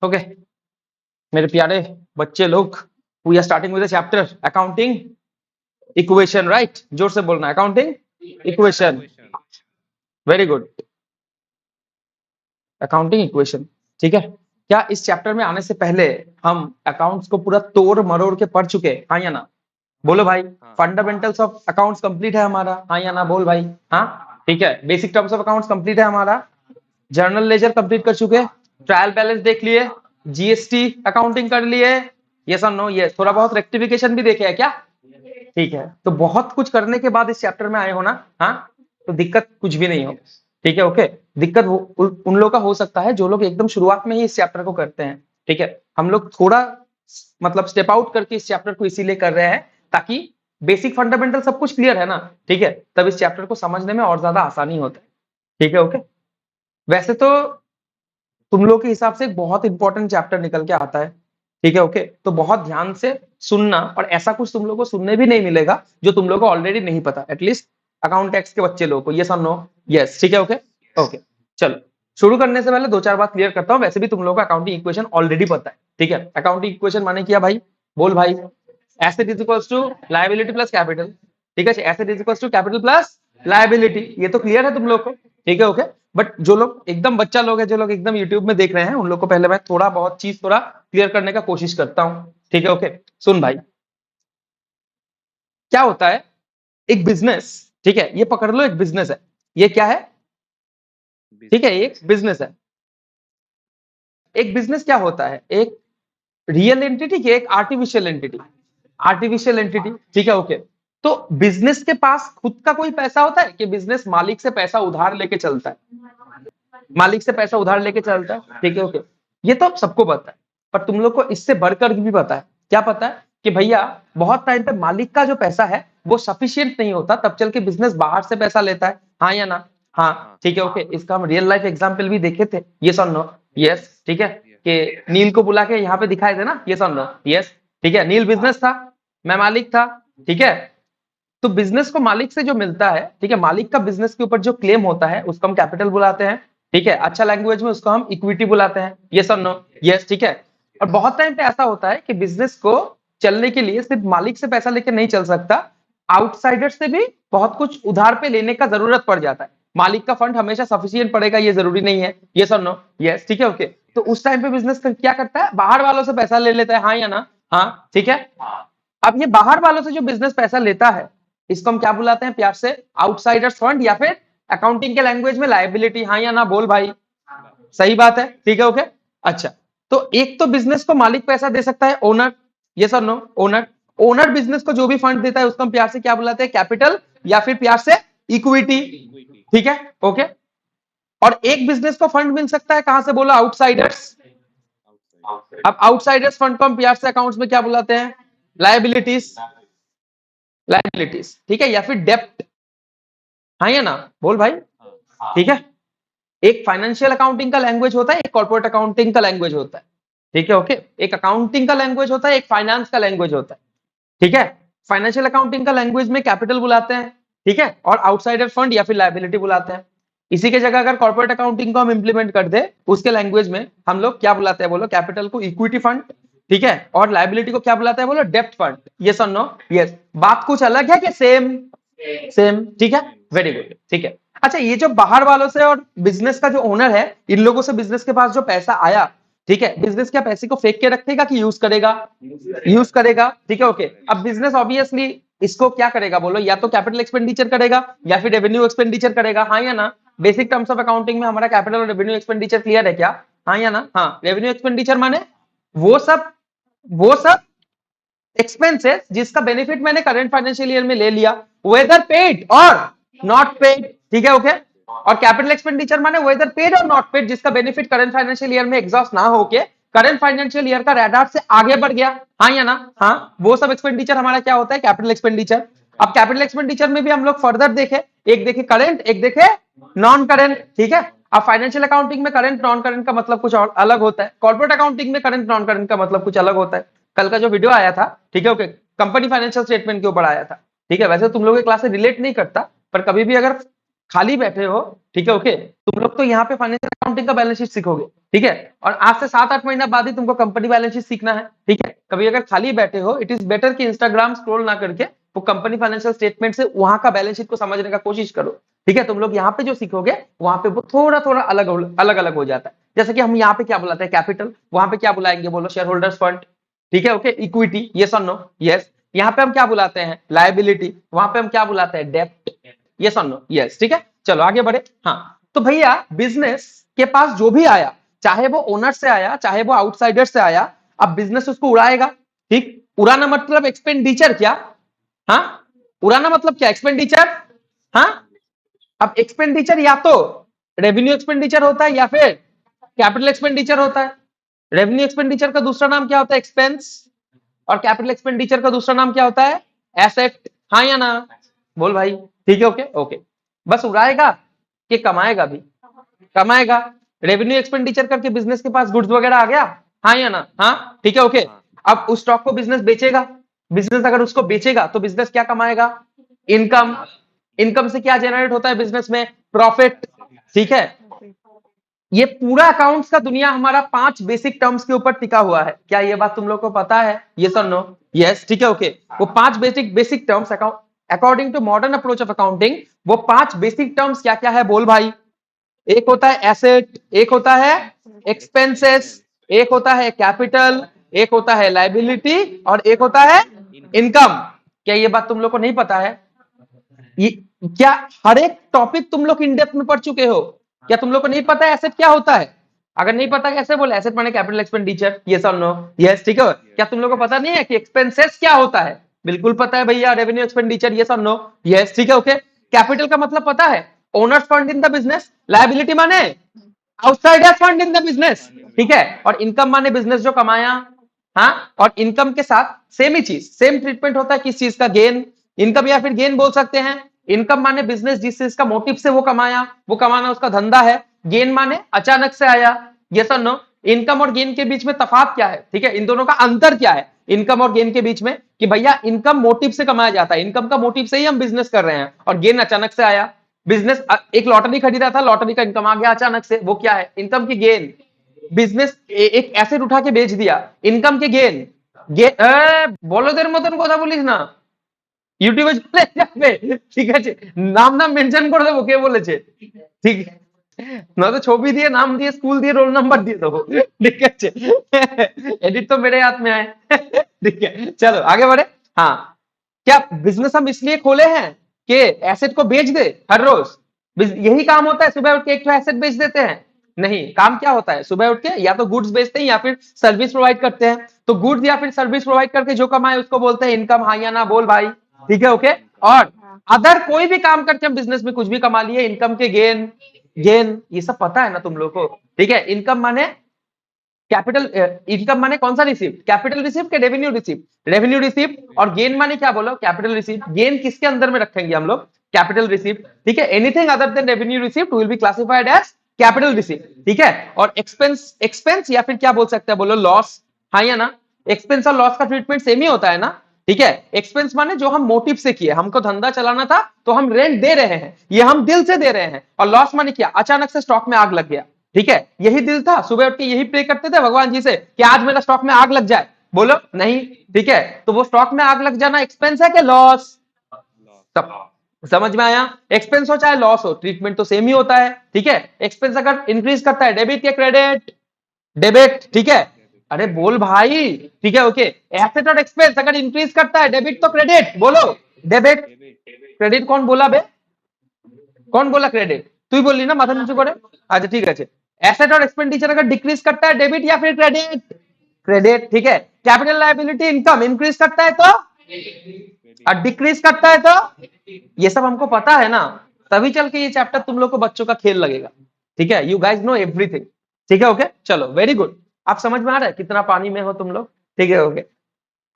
Okay मेरे प्यारे बच्चे लोग, we are starting with the chapter accounting equation, right? जोर से बोलना, accounting equation. Very good, accounting equation. ठीक है, क्या इस चैप्टर में आने से पहले हम अकाउंट्स को पूरा तोड़ मरोड़ के पढ़ चुके? हाँ या ना? बोलो भाई। फंडामेंटल्स ऑफ अकाउंट्स कंप्लीट है हमारा, हाँ या ना? बोल भाई। हाँ, ठीक है। Basic terms of accounts complete है हमारा, जर्नल लेजर कंप्लीट कर चुके, ट्रायल बैलेंस देख लिए, जीएसटी अकाउंटिंग कर लिए, यस और नो? यस। थोड़ा बहुत रेक्टिफिकेशन भी देखे है क्या? ठीक है, तो बहुत कुछ करने के बाद इस चैप्टर में आए हो ना? हाँ, तो दिक्कत कुछ भी नहीं हो। ठीक है, ओके। दिक्कत उन लोगों का हो सकता है जो लोग एकदम शुरुआत में ही इस चैप्टर को करते हैं। ठीक है, हम लोग थोड़ा मतलब स्टेप आउट करके इस चैप्टर को इसीलिए कर रहे हैं ताकि बेसिक फंडामेंटल सब कुछ क्लियर है ना। ठीक है, तब इस चैप्टर को समझने में और ज्यादा आसानी होता है। ठीक है, ओके। वैसे तो तुम लोग के हिसाब से एक बहुत इंपॉर्टेंट चैप्टर निकल के आता है। ठीक है, ओके। तो बहुत ध्यान से सुनना, और ऐसा कुछ तुम लोग को सुनने भी नहीं मिलेगा जो तुम लोग को ऑलरेडी नहीं पता, एटलीस्ट अकाउंट टैक्स के बच्चे लोगों को। यस और नो? यस, ठीक है, ओके। ओके, चलो शुरू करने से पहले दो चार बात क्लियर करता हूं। वैसे भी तुम लोगों को अकाउंटिंग इक्वेशन ऑलरेडी पता है। ठीक है, अकाउंटिंग इक्वेशन माने क्या भाई? बोल भाई। Asset is equals to liability plus capital. ठीक है, asset is equals to capital plus liability. ये तो क्लियर है तुम लोग को? ठीक है, ओके। बट जो लोग एकदम बच्चा लोग है, जो लोग एकदम यूट्यूब में देख रहे हैं, उन लोग को पहले मैं थोड़ा बहुत चीज थोड़ा क्लियर करने का कोशिश करता हूं। ठीक है, ओके। सुन भाई, क्या होता है एक बिजनेस? ठीक है, ये पकड़ लो, एक बिजनेस है। ये क्या है? ठीक है, एक बिजनेस है। एक बिजनेस क्या होता है? एक रियल एंटिटी की एक आर्टिफिशियल एंटिटी? Artificial entity. ठीक है, ओके। तो बिजनेस के पास खुद का कोई पैसा होता है कि बिजनेस मालिक से पैसा उधार लेके चलता है? मालिक से पैसा उधार लेके चलता है। ठीक है, ओके। ये तो सबको पता है, पर तुम लोग को इससे बढ़कर भी पता है। क्या पता है? कि भैया बहुत टाइम पे मालिक का जो पैसा है वो सफिशियंट नहीं होता, तब चल के बिजनेस बाहर से पैसा लेता है। हाँ या ना? हाँ, ठीक है, ओके। इसका हम रियल लाइफ एग्जांपल भी देखे थे। यस और नो? यस, ठीक है। कि नील को बुला के यहाँ पे दिखाए थे ना? यस और नो? यस, ठीक है। नील बिजनेस था, मैं मालिक था। ठीक है, तो बिजनेस को मालिक से जो मिलता है, ठीक है, मालिक का बिजनेस के ऊपर जो क्लेम होता है उसको हम कैपिटल बुलाते हैं। ठीक है, अच्छा लैंग्वेज में उसको हम इक्विटी बुलाते हैं। यस और नो? यस, ठीक है। और बहुत टाइम पे ऐसा होता है कि बिजनेस को चलने के लिए सिर्फ मालिक से पैसा लेके नहीं चल सकता, आउटसाइडर से भी बहुत कुछ उधार पे लेने का जरूरत पड़ जाता है। मालिक का फंड हमेशा सफिशियंट पड़ेगा ये जरूरी नहीं है। यस और नो? यस, ठीक है, ओके। तो उस टाइम पे बिजनेस क्या करता है? बाहर वालों से पैसा ले लेता है। हाँ या ना? हाँ, ठीक है। अब ये बाहर वालों से जो बिजनेस पैसा लेता है, इसको हम क्या बुलाते हैं प्यार से? आउटसाइडर्स फंड, या फिर अकाउंटिंग के लैंग्वेज में लायबिलिटी। हाँ या ना? बोल भाई। सही बात है, ठीक है, ओके। अच्छा, तो एक तो बिजनेस को मालिक पैसा दे सकता है, ओनर। यस और नो? ओनर। ओनर बिजनेस को जो भी फंड देता है उसको हम प्यार से क्या बुलाते हैं? कैपिटल, या फिर प्यार से इक्विटी। ठीक है, ओके। और एक बिजनेस को फंड मिल सकता है कहां से? बोलो, आउटसाइडर्स। अब आउटसाइडर्स फंड को हम प्यार से अकाउंट्स में क्या बुलाते हैं? लायबिलिटीज। लायबिलिटीज, ठीक है, या फिर डेप्ट। हाँ या ना? बोल भाई। ठीक है, एक फाइनेंशियल अकाउंटिंग का लैंग्वेज होता है, एक कॉर्पोरेट अकाउंटिंग का लैंग्वेज होता है। ठीक है, ओके। एक अकाउंटिंग का लैंग्वेज होता है, एक फाइनेंस का लैंग्वेज होता है। ठीक है, फाइनेंशियल अकाउंटिंग का लैंग्वेज में कैपिटल बुलाते हैं, ठीक है, और आउटसाइडर फंड या फिर लायबिलिटी बुलाते हैं। इसी के जगह अगर कॉर्पोरेट अकाउंटिंग को हम इंप्लीमेंट कर दे, उसके लैंग्वेज में हम लोग क्या बुलाते हैं? बोलो, कैपिटल को इक्विटी फंड, ठीक है, और लायबिलिटी को क्या बुलाते हैं? बोलो, डेप्ट फंड। यस और नो? यस। बात कुछ अलग है कि सेम? सेम, ठीक है, वेरी गुड, ठीक है। अच्छा, ये जो बाहर वालों से और बिजनेस का जो ओनर है, इन लोगों से बिजनेस के पास जो पैसा आया, ठीक है, बिजनेस क्या पैसे को फेंक के रखेगा कि यूज करेगा? यूज करेगा, ठीक है, ओके। अब बिजनेस ऑब्वियसली इसको क्या करेगा? बोलो, या तो कैपिटल एक्सपेंडिचर करेगा या फिर रेवेन्यू एक्सपेंडिचर करेगा। हाँ या ना? बेसिक टर्म्स ऑफ अकाउंटिंग में हमारा कैपिटल और रेवेन्यू एक्सपेंडिचर क्लियर है क्या? हाँ या ना? हाँ, रेवेन्यू एक्सपेंडिचर माने वो सब एक्सपेंसेस जिसका बेनिफिट मैंने करंट फाइनेंशियल ईयर में ले लिया, वेदर पेड और नॉट पेड। ठीक है, ओके। और कैपिटल एक्सपेंडिचर माने वेदर पेड और नॉट पेड जिसका बेनिफिट करंट फाइनेंशियल ईयर में एग्जॉस्ट ना होके करंट फाइनेंशियल ईयर का रेडार से आगे बढ़ गया। हाँ या ना? हाँ, वो सब एक्सपेंडिचर हमारा क्या होता है? Capital expenditure. अब कैपिटल एक्सपेंडिचर में भी हम लोग फर्दर देखे, एक देखे करंट, एक देखे नॉन करंट। ठीक है, अब फाइनेंशियल अकाउंटिंग में करंट नॉन करंट का मतलब कुछ और अलग होता है, कॉर्पोरेट अकाउंटिंग में करंट नॉन करंट का मतलब कुछ अलग होता है। कल का जो वीडियो आया था, ठीक है, ओके, कंपनी फाइनेंशियल स्टेटमेंट के ऊपर आया था। ठीक है, वैसे तुम लोगों के क्लास से रिलेट नहीं करता, पर कभी भी अगर खाली बैठे हो, ठीक है, ओके, तुम लोग तो यहाँ पे फाइनेंशियल अकाउंटिंग का बैलेंस शीट सीखोगे, ठीक है, और आज से 7-8 महीना बाद ही तुमको कंपनी बैलेंस शीट सीखना है, ठीक है। कभी अगर खाली बैठे हो, इट इज बेटर कि इंस्टाग्राम स्क्रॉल ना करके वो कंपनी फाइनेंशियल स्टेटमेंट से वहां का बैलेंस शीट को समझने का कोशिश करो, ठीक है। तुम लोग यहाँ पे जो सीखोगे वहां पे वो थोड़ा थोड़ा अलग अलग अलग हो जाता है। जैसे कि हम यहाँ पे क्या बुलाते हैं, कैपिटल, वहां पे क्या बुलाएंगे, बोलो, शेयर होल्डर्स फंड, ठीक है, ओके, इक्विटी, यस और नो, यस। यहाँ पे हम क्या बुलाते हैं, लायबिलिटी, वहां पे हम क्या बुलाते हैं, डेप्ट, यस और नो, यस, ठीक है। चलो आगे बढ़े। हाँ, तो भैया बिजनेस के पास जो भी आया, चाहे वो ओनर से आया, चाहे वो आउटसाइडर से आया, अब बिजनेस उसको उड़ाएगा, ठीक। उड़ाना मतलब एक्सपेंडिचर क्या, हाँ, उड़ाना मतलब क्या, एक्सपेंडिचर, हाँ। अब एक्सपेंडिचर या तो रेवेन्यू एक्सपेंडिचर होता है या फिर कैपिटल एक्सपेंडिचर होता है। रेवेन्यू एक्सपेंडिचर का दूसरा नाम क्या होता है, एक्सपेंस, और कैपिटल एक्सपेंडिचर का दूसरा नाम क्या होता है, एसेट, हाँ या ना, बोल भाई, ठीक है, ओके ओके। बस उड़ाएगा कि कमाएगा भी, कमाएगा। रेवेन्यू एक्सपेंडिचर करके बिजनेस के पास गुड्स वगैरह आ गया, हाँ या ना, हाँ, ठीक है, ओके। अब उस स्टॉक को बिजनेस बेचेगा, बिजनेस अगर उसको बेचेगा तो बिजनेस क्या कमाएगा, इनकम। इनकम से क्या जनरेट होता है बिजनेस में, प्रॉफिट, ठीक है। ये पूरा अकाउंट्स का दुनिया हमारा 5 बेसिक टर्म्स के ऊपर टिका हुआ है। क्या ये बात तुम लोग को पता है, यस और नो, यस, ठीक है, ओके। वो 5 basic terms according to modern approach of accounting, वो 5 बेसिक टर्म्स क्या क्या है, बोल भाई। एक होता है एसेट, एक होता है एक्सपेंसेस, एक होता है कैपिटल, एक होता है लाइबिलिटी, और एक होता है इनकम। क्या ये बात तुम लोग को नहीं पता है? ये क्या हर एक टॉपिक तुम लोग इन डेप्थ में पढ़ चुके हो? क्या तुम लोग को नहीं पता है एसेट क्या होता है? अगर नहीं पता कैसे बोले, एसेट माने कैपिटल एक्सपेंडिचर, यस और नो, यस, ठीक है। क्या तुम लोग को पता नहीं है कि एक्सपेंसेस क्या होता है? बिल्कुल पता है भैया, रेवेन्यू एक्सपेंडिचर, यस और नो, यस, ठीक है, ओके। कैपिटल का मतलब पता है, owners fund in the business. Liability माने outsiders fund in the business, ठीक है। और इनकम माने बिजनेस जो कमाया, हाँ। और इनकम के साथ सेम ही चीज, सेम ट्रीटमेंट होता है, किस चीज का, गेन, इनकम या फिर गेन बोल सकते हैं। इनकम माने बिजनेस जिस चीज का मोटिव से वो कमाया, वो कमाना उसका धंधा है। गेन माने अचानक से आया, यस और नो। इनकम और गेन के बीच में तफात क्या है, ठीक है, इन दोनों का अंतर क्या है इनकम और गेन के बीच में, कि भैया इनकम मोटिव से कमाया जाता है, इनकम का मोटिव से ही हम बिजनेस कर रहे हैं, और गेन अचानक से आया। बिजनेस एक लॉटरी खरीदा था, लॉटरी का इनकम आ गया अचानक से, वो क्या है, इनकम की गेन। बिजनेस एक एसेट उठा के बेच दिया, इनकम के गेन। বলদের মতন কথা বলিস না, ইউটিউবে চলে যাবে, ঠিক আছে, নাম নাম মেনশন করে দেবো কে বলেছে, ঠিক নয়তো ছবি দিয়ে নাম দিয়ে স্কুল দিয়ে रोल नंबर দিয়ে দেবো, ठीक है, एडिट तो मेरे हाथ में है, ठीक है। चलो आगे बढ़े। हाँ, क्या बिजनेस हम इसलिए खोले हैं कि एसेट को बेच दे हर रोज? यही काम होता है, सुबह उठ के एक तो एसेट बेच देते हैं? नहीं, काम क्या होता है, सुबह उठ के या तो गुड्स बेचते हैं या फिर सर्विस प्रोवाइड करते हैं। तो गुड्स या फिर सर्विस प्रोवाइड करके जो कमाए उसको बोलते हैं इनकम, हाँ या ना, बोल भाई, ठीक है, ओके। और अदर कोई भी काम करके हम बिजनेस में कुछ भी कमा लिए, इनकम के गेन, गेन, ये सब पता है ना तुम लोग को, ठीक है। इनकम माने कैपिटल, इनकम माने कौन सा रिसीप्ट, कैपिटल रिसीप्ट के रेवेन्यू रिसीप्ट, रेवेन्यू रिसीप्ट। और गेन माने क्या बोलो, कैपिटल रिसीप्ट। गेन किसके अंदर में रखेंगे हम लोग, कैपिटल रिसीप्ट, ठीक है। Anything other than revenue receipt will be classified as capital receipt, ठीक है। और एक्सपेंस, एक्सपेंस या फिर क्या बोल सकते हैं, बोलो लॉस, हाँ या ना। एक्सपेंस और लॉस का ट्रीटमेंट सेम ही होता है ना, ठीक है। एक्सपेंस माने जो हम मोटिव से किए, हमको धंधा चलाना था तो हम रेंट दे रहे हैं, ये हम दिल से दे रहे हैं। और लॉस माने क्या, अचानक से स्टॉक में आग लग गया, ठीक है, यही दिल था, सुबह उठ के यही प्रे करते थे भगवान जी से कि आज मेरा स्टॉक में आग लग जाए, बोलो नहीं, ठीक है। तो वो स्टॉक में आग लग जाना एक्सपेंस है कि लॉस? सब समझ में आया? एक्सपेंस हो चाहे लॉस हो, ट्रीटमेंट तो सेम ही होता है, ठीक है। एक्सपेंस अगर इंक्रीज करता है, डेबिट या क्रेडिट, डेबिट, ठीक है। अरे बोल भाई, ठीक है, ओके। एसेट और एक्सपेंस अगर इंक्रीज करता है, डेबिट तो क्रेडिट, बोलो, डेबिट, क्रेडिट कौन बोला बे, कौन बोला क्रेडिट? तू ही बोलली ना, माथा नीचे करे। अच्छा ठीक है। एसेट और एक्सपेंडिचर अगर डिक्रीज करता है, डेबिट या फिर क्रेडिट, क्रेडिट, ठीक है। कैपिटल लायबिलिटी, इनकम इंक्रीज करता है तो, और डिक्रीज करता है तो, ये सब हमको पता है ना, तभी चल के ये चैप्टर तुम लोग को बच्चों का खेल लगेगा, ठीक है। यू गाइज नो एवरीथिंग, ठीक है, ओके। चलो वेरी गुड, आप समझ में आ रहा है कितना पानी में हो तुम लोग, ठीक है, ओके।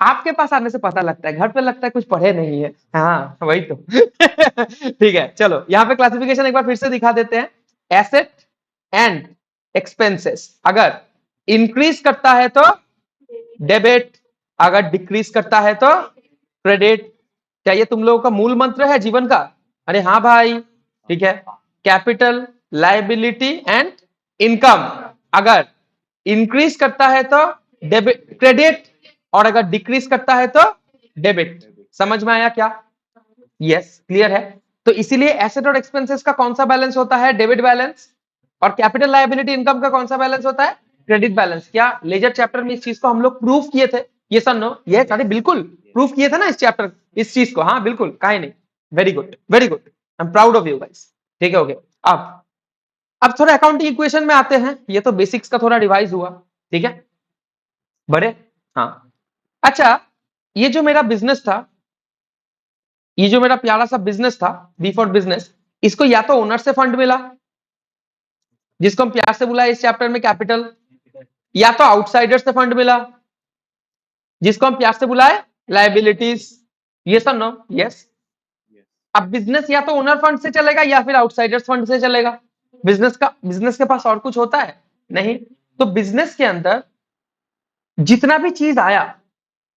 आपके पास आने से पता लगता है, घर पे लगता है कुछ पढ़े नहीं है, हाँ वही तो। ठीक है, चलो यहाँ पे क्लासिफिकेशन एक बार फिर से दिखा देते हैं। एसेट एंड एक्सपेंसेस अगर इंक्रीज करता है तो डेबिट, अगर डिक्रीज करता है तो क्रेडिट। क्या ये तुम लोगों का मूल मंत्र है जीवन का? अरे हाँ भाई, ठीक है, कैपिटल, लायबिलिटी एंड इनकम अगर इंक्रीज करता है तो डेबिट क्रेडिट, और अगर डिक्रीज करता है तो डेबिट। समझ में आया क्या? यस, क्लियर है। तो इसीलिए एसेट और एक्सपेंसेस का कौन सा बैलेंस होता है? Debit balance. और कैपिटल, लायबिलिटी, इनकम का कौन सा बैलेंस होता है? Credit balance. क्या लेजर चैप्टर में इस चीज को हम लोग प्रूफ किए थे? ये सर नो, ये सारे बिल्कुल प्रूफ किए थे ना इस चैप्टर, इस चीज को। हाँ बिल्कुल, काहे नहीं। Very good, very good, I am proud of you guys. ठीक है, ओके। अब थोड़ा अकाउंटिंग इक्वेशन में आते हैं। ये तो बेसिक्स का थोड़ा रिवाइज हुआ, ठीक है बड़े। हाँ, अच्छा, ये जो मेरा बिजनेस था, ये जो मेरा प्यारा सा बिजनेस था, बी फॉर बिजनेस, इसको या तो ओनर से फंड मिला, जिसको हम प्यार से बुलाए इस चैप्टर में कैपिटल, या तो आउटसाइडर से फंड मिला, जिसको हम प्यार से बुलाए लायबिलिटीज। ये सर नो? यस। अब बिजनेस या तो ओनर फंड से चलेगा या फिर आउटसाइडर्स फंड से चलेगा। बिजनेस के पास और कुछ होता है नहीं। तो बिजनेस के अंदर जितना भी चीज आया,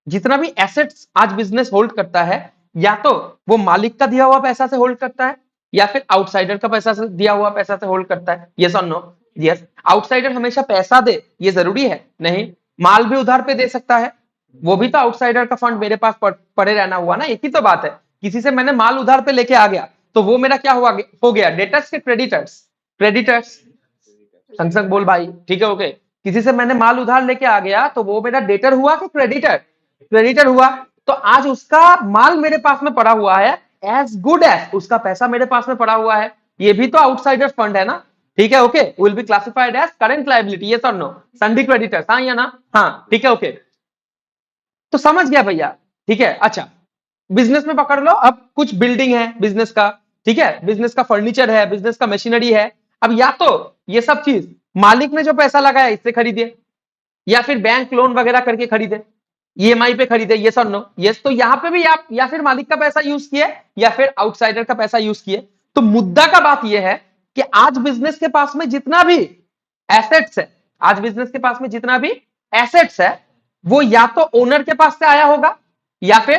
जितना भी एसेट्स आज बिजनेस होल्ड करता है, या तो वो मालिक का दिया हुआ पैसा से होल्ड करता है, या फिर आउटसाइडर का पैसा से दिया हुआ पैसा से होल्ड करता है। यस और नो? यस। आउटसाइडर हमेशा पैसा दे ये जरूरी है? नहीं, माल भी उधार पे दे सकता है, वो भी तो आउटसाइडर का फंड मेरे पास पड़े रहना हुआ ना। एक ही तो बात है, किसी से मैंने माल उधार पे लेके आ गया तो वो मेरा क्या हुआ, हो गया डेटर्स के क्रेडिटर्स। क्रेडिटर्स, संग संग बोल भाई, ठीक है ओके। किसी से मैंने माल उधार लेके आ गया तो वो मेरा डेटर हुआ कि क्रेडिटर? क्रेडिटर हुआ। तो आज उसका माल मेरे पास में पड़ा हुआ है, एज गुड एज उसका पैसा मेरे पास में पड़ा हुआ है, ये भी तो आउटसाइडर फंड है ना। ठीक है okay, will be classified as current liability. Yes और नो? सन्डी क्रेडिटर्स, हाँ या ना? हाँ, ठीक है ओके। तो समझ गया भैया, ठीक है। अच्छा, बिजनेस में पकड़ लो, अब कुछ बिल्डिंग है बिजनेस का, ठीक है, बिजनेस का फर्नीचर है, बिजनेस का मशीनरी है। अब या तो ये सब चीज मालिक ने जो पैसा लगाया इससे खरीदे, या फिर बैंक लोन वगैरह करके खरीदे, ईएमआई पे खरीदे। ये सब नो? यस। तो यहां पे भी आप या फिर मालिक का पैसा यूज किए या फिर आउटसाइडर का पैसा यूज किए। तो मुद्दा का बात यह है कि आज बिजनेस के पास में जितना भी एसेट्स है, आज बिजनेस के पास में जितना भी एसेट्स है, वो या तो ओनर के पास से आया होगा, या फिर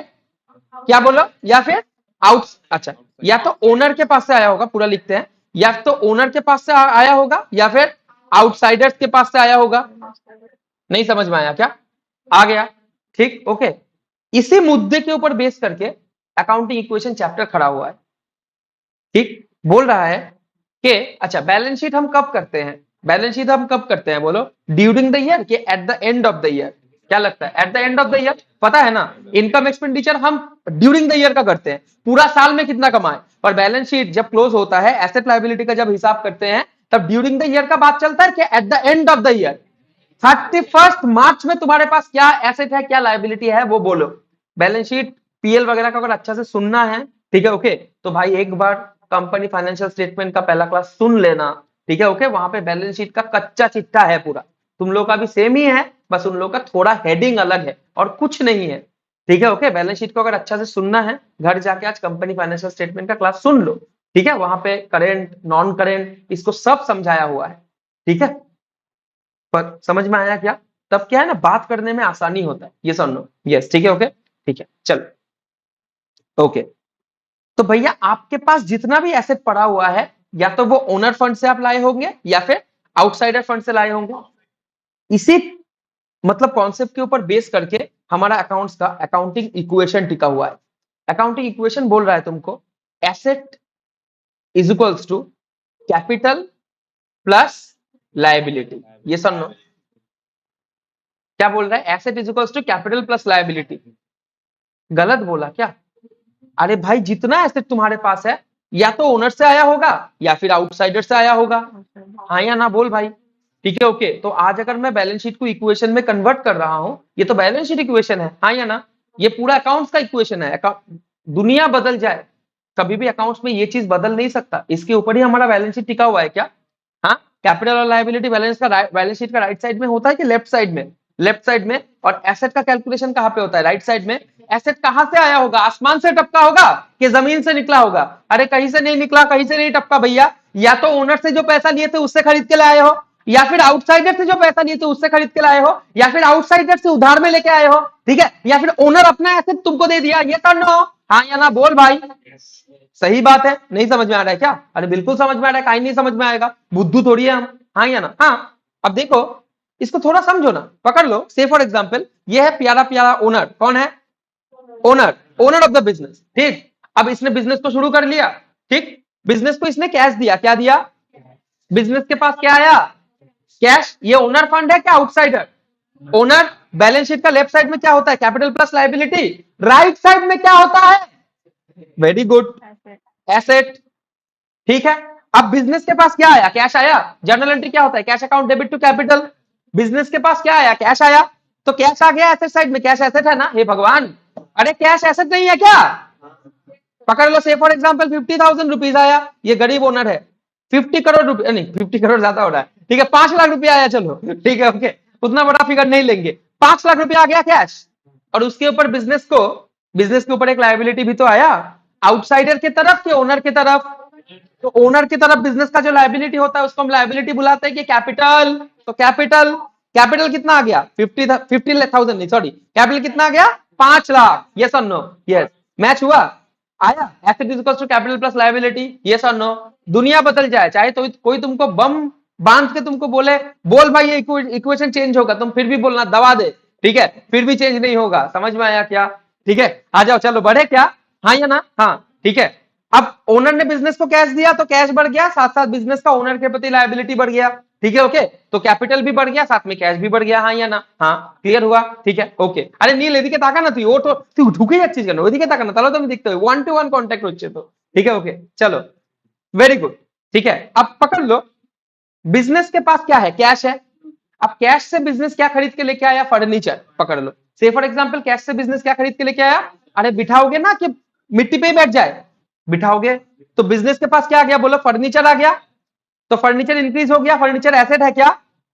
क्या बोलो, या फिर अच्छा, या तो ओनर के पास से आया होगा, पूरा लिखते हैं, या तो ओनर के पास से आया होगा या फिर आउटसाइडर्स के पास से आया होगा। नहीं समझ में आया क्या? आ गया, ठीक ओके। इसी मुद्दे के ऊपर बेस करके अकाउंटिंग इक्वेशन चैप्टर खड़ा हुआ है, ठीक। बोल रहा है कि अच्छा, बैलेंस शीट हम कब करते हैं? बैलेंस शीट हम कब करते हैं बोलो? ड्यूरिंग द ईयर कि at the end of the year? क्या लगता है? At the end of the year, पता है ना। इनकम एक्सपेंडिचर हम ड्यूरिंग द ईयर का करते हैं, पूरा साल में कितना कमाए। पर बैलेंस शीट जब क्लोज होता है, एसेट लायबिलिटी का जब हिसाब करते हैं, तब ड्यूरिंग द ईयर का बात चलता है कि at the end of the year, 31 मार्च में तुम्हारे पास क्या एसेट है, क्या लायबिलिटी है, वो बोलो। बैलेंस शीट पीएल वगैरह का अगर अच्छा से सुनना है, ठीक है ओके, तो भाई एक बार कंपनी फाइनेंशियल स्टेटमेंट का पहला क्लास सुन लेना, ठीक है ओके। वहां पे बैलेंस शीट का कच्चा चिट्ठा है पूरा, तुम लोग का भी सेम ही है, बस उन लोग का थोड़ा हेडिंग अलग है और कुछ नहीं है, ठीक है ओके। बैलेंस शीट को अगर अच्छा से सुनना है, घर जाके आज कंपनी फाइनेंशियल स्टेटमेंट का क्लास सुन लो, ठीक है। वहां पे करेंट, नॉन करेंट, इसको सब समझाया हुआ है, ठीक है। पर समझ में आया क्या? तब क्या है ना, बात करने में आसानी होता है। ये सुन लो, यस, ठीक है ओके, ठीक है चलो ओके। तो भैया आपके पास जितना भी एसेट पड़ा हुआ है, या तो वो ओनर फंड से आप लाए होंगे या फिर आउटसाइडर फंड से लाए होंगे। इसी मतलब कॉन्सेप्ट के ऊपर बेस करके हमारा अकाउंट्स का अकाउंटिंग इक्वेशन टिका हुआ है। अकाउंटिंग इक्वेशन बोल रहा है तुमको asset is equals to capital plus liability. ये सुनो, क्या बोल रहा है? Asset is equals to capital plus liability. गलत बोला क्या? अरे भाई, जितना एसेट तुम्हारे पास है, या तो ओनर से आया होगा या फिर आउटसाइडर से आया होगा, हाँ या ना बोल भाई, ठीक है ओके। तो आज अगर मैं बैलेंस शीट को इक्वेशन में कन्वर्ट कर रहा हूं, ये तो बैलेंस शीट इक्वेशन है, हाँ या ना। ये पूरा अकाउंट्स का इक्वेशन है। दुनिया बदल जाए, कभी भी अकाउंट्स में ये चीज बदल नहीं सकता, इसके ऊपर ही हमारा बैलेंस शीट टिका हुआ है क्या? हाँ, कैपिटल और लायबिलिटी बैलेंस का बैलेंस शीट का राइट साइड में होता है कि लेफ्ट साइड में? लेफ्ट साइड में। और एसेट का कैलकुलेशन कहां पे होता है? राइट साइड में। एसेट कहां से आया होगा? आसमान से टपका होगा कि जमीन से निकला होगा? अरे कहीं से नहीं निकला, कहीं से नहीं टपका भैया। या तो ओनर से जो पैसा लिए थे उससे खरीद के लाए हो, या फिर आउटसाइडर से जो पैसा लिए थे उससे खरीद के लाए हो, या फिर आउटसाइडर से उधार में लेके आए हो, ठीक है, या फिर ओनर अपना एसेट तुमको दे दिया। ये तो नो, हाँ या ना बोल भाई, सही बात है। नहीं समझ में आ रहा है क्या? अरे बिल्कुल समझ में आ रहा है, कहीं नहीं समझ में आएगा, बुद्धू थोड़ी है हम। हाँ या ना? हाँ। अब देखो, इसको थोड़ा समझो ना, पकड़ लो। से फॉर एग्जाम्पल ये है प्यारा प्यारा ओनर। कौन है? Owner, owner of the business. ठीक, अब इसने बिजनेस को शुरू कर लिया। ठीक, बिजनेस को इसने कैश दिया। क्या दिया? बिजनेस के पास क्या आया? कैश। ये ओनर फंड है क्या आउटसाइडर? ओनर। बैलेंस शीट का लेफ्ट साइड में क्या होता है? Capital plus liability. Right side में क्या होता है? Very good, asset. ठीक है, अब बिजनेस के पास क्या आया? कैश आया। जर्नल एंट्री क्या होता है? Cash account debit to capital. Business के पास क्या आया? कैश आया, तो कैश आ गया एसेट साइड में। कैश एसेट है ना? हे भगवान, अरे कैश एसेट नहीं है क्या? पकड़ लो, से फॉर एग्जाम्पल 50,000 रुपीज आया, ये गरीब ओनर है। 50 करोड़ रुपए नहीं, 50 करोड़ ज्यादा हो रहा है, ठीक है 5 लाख रुपया आया, चलो ठीक है ओके, उतना बड़ा फिगर नहीं लेंगे। 5 लाख रुपया आ गया कैश, और उसके ऊपर बिजनेस के ऊपर एक लायबिलिटी भी तो आया, आउटसाइडर की तरफ के ओनर की तरफ। तो ओनर की तरफ बिजनेस का जो लायबिलिटी होता है उसको हम लायबिलिटी बुलाते हैं कि कैपिटल। तो कैपिटल, कैपिटल कितना आ गया? 50,000 नहीं सॉरी, कैपिटल कितना आ गया? 5 लाख। यस और नो? यस। मैच हुआ? आया? Asset is equal to capital plus liability. Yes और नो? दुनिया बदल जाए, चाहे तो कोई तुमको बम बांध के तुमको बोले, बोल भाई ये इक्वेशन चेंज होगा, तुम फिर भी बोलना दबा दे, ठीक है, फिर भी चेंज नहीं होगा। समझ में आया क्या? ठीक है, आ जाओ, चलो बढ़े क्या? हाँ या ना? हाँ, ठीक है। अब ओनर ने बिजनेस को कैश दिया तो कैश बढ़ गया, साथ साथ बिजनेस का ओनर के प्रति लायबिलिटी बढ़ गया। ठीक है ओके, तो कैपिटल भी बढ़ गया, साथ में कैश भी बढ़ गया। हाँ या ना? हाँ, क्लियर हुआ? ठीक है ओके। अरे नील এদিকে তাকা না, তুই ও তো তুই ঢুকে যাচ্ছিস কেন? ওইদিকে তাকা না, তাহলে তো আমি দেখতে পাই 1 to 1 কন্টैक्ट হচ্ছে তো। ठीक है ओके, चलो वेरी गुड। ठीक है, अब पकड़ लो, बिजनेस के पास क्या है? कैश है। अब कैश से बिजनेस क्या खरीद के लेके आया? फर्नीचर। पकड़ लो, से फॉर एग्जांपल कैश से बिजनेस क्या खरीद के लेके आया? अरे बिठाओगे ना कि मिट्टी पे ही बैठ जाए? बिठाओगे। तो बिजनेस के पास क्या आ गया? बोलो, फर्नीचर आ गया। तो फर्नीचर इंक्रीज हो गया, फर्नीचर एसेट है क्या?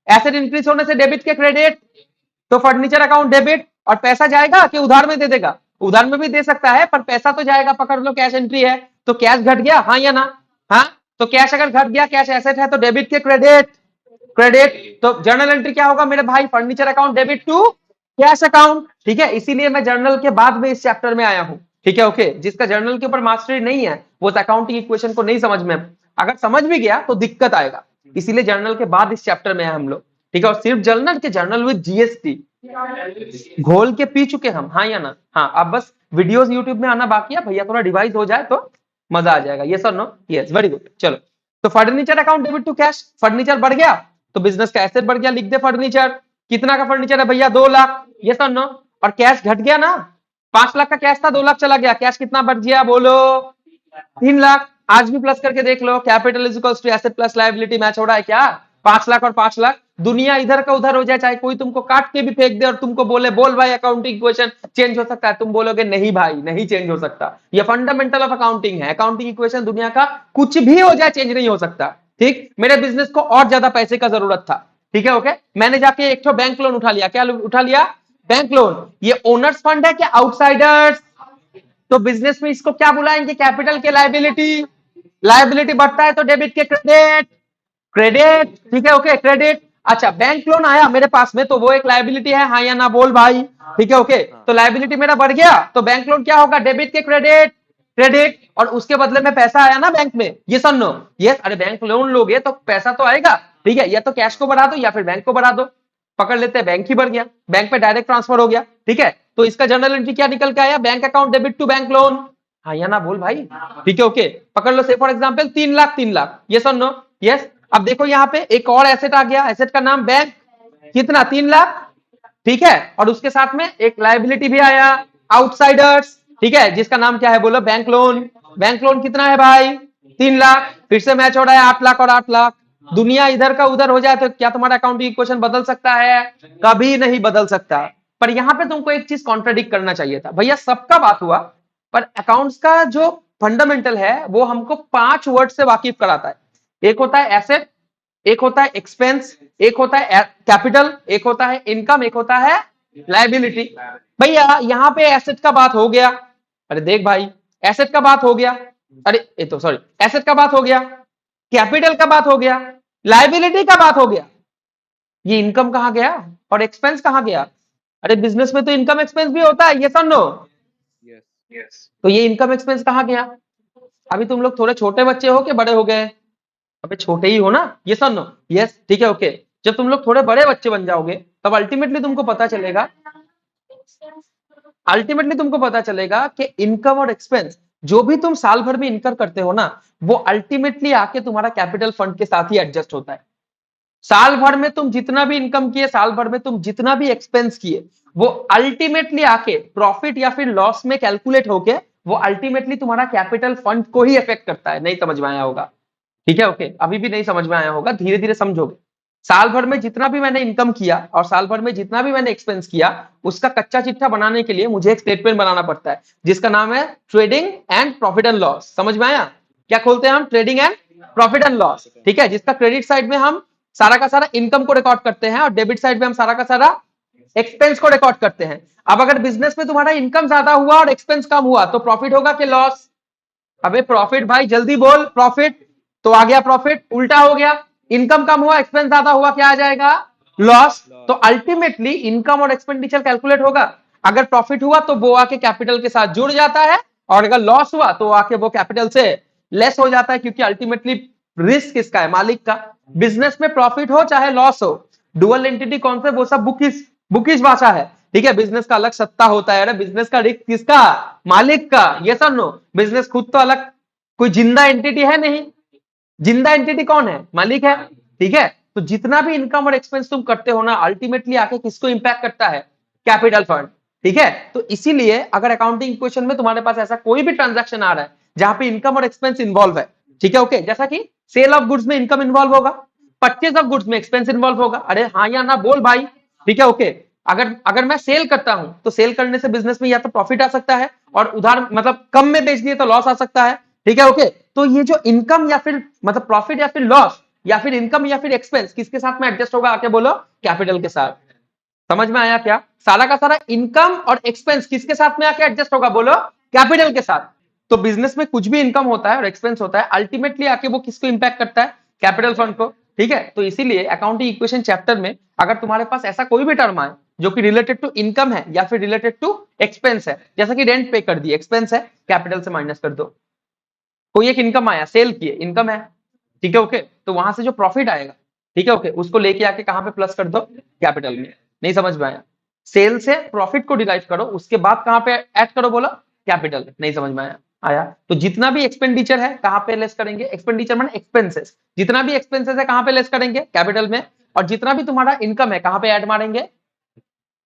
एसेट इंक्रीज होने से डेबिट के क्रेडिट, तो फर्नीचर अकाउंट डेबिट। और पैसा जाएगा कि उधार में दे देगा? उधार में भी दे सकता है, पर पैसा तो जाएगा। पकड़ लो, कैश एंट्री है तो कैश घट गया। हाँ या ना? हाँ, तो कैश अगर घट गया, कैश एसेट है तो डेबिट के क्रेडिट, क्रेडिट। तो जर्नल एंट्री क्या होगा मेरे भाई? Furniture account debit to cash account. ठीक है, इसीलिए मैं जर्नल के बाद में इस चैप्टर में आया हूं। ठीक है ओके, जिसका जर्नल के ऊपर मास्टरी नहीं है वो अकाउंटिंग इक्वेशन को नहीं समझ में, अगर समझ भी गया तो दिक्कत आएगा, इसीलिए जर्नल के बाद इस चैप्टर में है हम लोग। ठीक है, और सिर्फ जर्नल के जर्नल विद जीएसटी घोल के पी चुके हम। हाँ या ना? हाँ, अब बस वीडियोस यूट्यूब में आना बाकी है भैया, थोड़ा डिवाइस हो जाए तो मजा आ जाएगा। यस और नो? Yes, very good. चलो, तो furniture account debit to cash, furniture बढ़ गया तो बिजनेस का एसेट बढ़ गया, लिख दे फर्नीचर। कितना का फर्नीचर है भैया? 2 लाख। यस और नो? और कैश घट गया ना, 5 लाख का कैश था, 2 लाख चला गया, कैश कितना बढ़ गया? बोलो, 3 लाख। आज भी प्लस करके देख लो, capital is equals to asset plus liability. Match हो रहा है क्या? 5 लाख और 5 लाख, दुनिया इधर का उधर हो जाए, चाहे कोई तुमको काट के भी फेंक दे और तुमको बोले बोल भाई अकाउंटिंग इक्वेशन चेंज हो सकता है, तुम बोलोगे नहीं भाई नहीं चेंज हो सकता, ये फंडामेंटल ऑफ अकाउंटिंग है। अकाउंटिंग इक्वेशन दुनिया का कुछ भी हो जाए चेंज नहीं हो सकता। ठीक, मेरे बिजनेस को और ज्यादा पैसे का जरूरत था। ठीक है ओके, मैंने जाके एक तो बैंक लोन उठा लिया। क्या उठा लिया? Bank loan. ये ओनर्स फंड है क्या आउटसाइडर्स? तो बिजनेस में इसको क्या बुलाएंगे? कैपिटल के लायबिलिटी। लायबिलिटी बढ़ता है तो डेबिट के क्रेडिट, क्रेडिट। ठीक है ओके, क्रेडिट। अच्छा, बैंक लोन आया मेरे पास में तो वो एक लायबिलिटी है। हाँ या ना? बोल भाई। ठीक है ओके, तो लायबिलिटी मेरा बढ़ गया तो बैंक लोन क्या होगा? डेबिट के क्रेडिट, क्रेडिट। और उसके बदले में पैसा आया ना बैंक में। ये सन नो? यस। अरे बैंक लोन लोगे तो पैसा तो आएगा, ठीक है, या तो कैश को बढ़ा दो या फिर बैंक को बढ़ा दो। पकड़ लेते हैं, बैंक ही बढ़ गया, बैंक पे डायरेक्ट ट्रांसफर हो गया। ठीक है, तो इसका जर्नल एंट्री क्या निकल के आया? Bank account debit to bank loan. हाँ या ना? बोल भाई। ठीक है ओके, पकड़ लो, से for example 3 lakh 3 lakh. Yes और नो? यस। अब देखो यहाँ पे एक और एसेट आ गया, एसेट का नाम बैंक। कितना? 3 लाख। ठीक है, और उसके साथ में एक लायबिलिटी भी आया, आउटसाइडर्स। ठीक है, जिसका नाम क्या है? बोलो, बैंक लोन। बैंक लोन कितना है भाई? 3 लाख। फिर से मैच हो रहा है 8 लाख और 8 लाख। दुनिया इधर का उधर हो जाए तो क्या तुम्हारा अकाउंटिंग इक्वेशन बदल सकता है? कभी नहीं बदल सकता। पर यहाँ पे तुमको एक चीज कॉन्ट्रडिक्ट करना चाहिए था भैया, सबका बात हुआ पर अकाउंट्स का जो फंडामेंटल है वो हमको 5 वर्ड से वाकिफ कराता है। एक होता है एसेट, एक होता है एक्सपेंस, एक होता है कैपिटल, एक होता है इनकम, एक होता है लायबिलिटी। भैया यहाँ पे एसेट का बात हो गया, अरे देख भाई, एसेट का बात हो गया, अरे ये तो सॉरी, एसेट का बात हो गया, कैपिटल का बात हो गया, लायबिलिटी का बात हो गया, ये इनकम कहां गया और एक्सपेंस कहां गया? अरे बिजनेस में तो इनकम एक्सपेंस भी होता है, ये नो? तो ये इनकम एक्सपेंस कहाँ गया? अभी तुम लोग थोड़े छोटे बच्चे हो कि बड़े हो गए? अबे छोटे ही हो ना, ये सन नो, यस ठीक है ओके। जब तुम लोग थोड़े बड़े बच्चे बन जाओगे तब अल्टीमेटली तुमको पता चलेगा, कि इनकम और एक्सपेंस जो भी तुम साल भर में इनकर करते हो ना, वो अल्टीमेटली आके तुम्हारा कैपिटल फंड के साथ ही एडजस्ट होता है। साल भर में तुम जितना भी इनकम किए, साल भर में तुम जितना भी एक्सपेंस किए, वो अल्टीमेटली आके प्रॉफिट या फिर लॉस में कैलकुलेट होके वो अल्टीमेटली तुम्हारा कैपिटल फंड को ही अफेक्ट करता है। नहीं समझ में आया होगा? ठीक है ओके, अभी भी नहीं समझ में आया होगा, धीरे धीरे समझोगे। साल भर में जितना भी मैंने इनकम किया और साल भर में जितना भी मैंने एक्सपेंस किया, उसका कच्चा चिट्ठा बनाने के लिए मुझे एक स्टेटमेंट बनाना पड़ता है जिसका नाम है trading and profit and loss. समझ में आया? क्या खोलते हैं हम? Trading and profit and loss, ठीक है, जिसका क्रेडिट साइड में हम सारा का सारा इनकम को रिकॉर्ड करते हैं और डेबिट साइड में हम सारा का सारा एक्सपेंस को रिकॉर्ड करते हैं। अब अगर बिजनेस में तुम्हारा इनकम ज्यादा हुआ और एक्सपेंस कम हुआ तो प्रॉफिट होगा कि लॉस? अबे प्रॉफिट भाई, जल्दी बोल, प्रॉफिट। तो आ गया प्रॉफिट, उल्टा हो गया, इनकम कम हुआ एक्सपेंस ज्यादा हुआ, क्या आ जाएगा? लॉस। तो अल्टीमेटली इनकम और एक्सपेंडिचर कैलकुलेट होगा। अगर प्रॉफिट हुआ तो वो आके कैपिटल के साथ जुड़ जाता है और अगर लॉस हुआ तो आके वो कैपिटल से लेस हो जाता है, क्योंकि अल्टीमेटली रिस्क किसका है? मालिक का। बिजनेस में प्रॉफिट हो चाहे लॉस हो, डुअल एंटिटी कॉन्सेप्ट वो सब बुकिश भाषा है, ठीक है। बिजनेस का अलग सत्ता होता है, अरे बिजनेस का रिस्क किसका? मालिक का। ये सब नो, बिजनेस खुद तो अलग कोई जिंदा एंटिटी है नहीं। जिंदा एंटिटी कौन है? मालिक है, ठीक है। तो जितना भी इनकम और एक्सपेंस तुम करते हो ना, अल्टीमेटली आके किसको इंपैक्ट करता है? कैपिटल फंड, ठीक है। तो इसीलिए अगर अकाउंटिंग इक्वेशन में तुम्हारे पास ऐसा कोई भी ट्रांजैक्शन आ रहा है जहां पे इनकम और एक्सपेंस इन्वॉल्व है, ठीक है ओके, जैसा कि सेल ऑफ गुड्स में इनकम इन्वॉल्व होगा, परचेज ऑफ गुड्स में एक्सपेंस इन्वॉल्व होगा। अरे हाँ या ना बोल भाई, ठीक है ओके। अगर अगर मैं सेल करता हूं तो सेल करने से बिजनेस में या तो प्रॉफिट आ सकता है और उधार मतलब कम में बेच दिए तो लॉस आ सकता है, ठीक है ओके। तो ये जो इनकम या फिर मतलब प्रॉफिट या फिर लॉस या फिर इनकम या फिर एक्सपेंस किसके साथ में एडजस्ट होगा? आके बोलो, कैपिटल के साथ। समझ में आया क्या? सारा का सारा इनकम और एक्सपेंस किसके साथ में आके एडजस्ट होगा? बोलो, कैपिटल के साथ। तो बिजनेस में कुछ भी इनकम होता है और एक्सपेंस होता है, अल्टीमेटली आके वो किसको इंपैक्ट करता है? कैपिटल फंड को, ठीक है। तो इसीलिए अकाउंटिंग इक्वेशन चैप्टर में अगर तुम्हारे पास ऐसा कोई भी टर्म आए जो कि रिलेटेड टू इनकम है या फिर रिलेटेड टू एक्सपेंस है, जैसा कि रेंट पे कर दिए, एक्सपेंस है, कैपिटल से माइनस कर दो। कोई एक इनकम आया, सेल किए, इनकम है, ठीक है ओके, तो वहां से जो प्रॉफिट आएगा, ठीक है ओके, उसको लेके आके कहां पे प्लस कर दो? कैपिटल में। नहीं समझ में आया? सेल से प्रॉफिट को डिराइव करो, उसके बाद कहां पे ऐड करो? बोलो, कैपिटल। नहीं समझ में आया? आया? तो जितना भी एक्सपेंडिचर है कहां पे लेस करेंगे? एक्सपेंडिचर माने एक्सपेंसेस, जितना भी एक्सपेंसेस है कहां पे लेस करेंगे? कैपिटल में। और जितना भी तुम्हारा इनकम है कहां पे ऐड मारेंगे?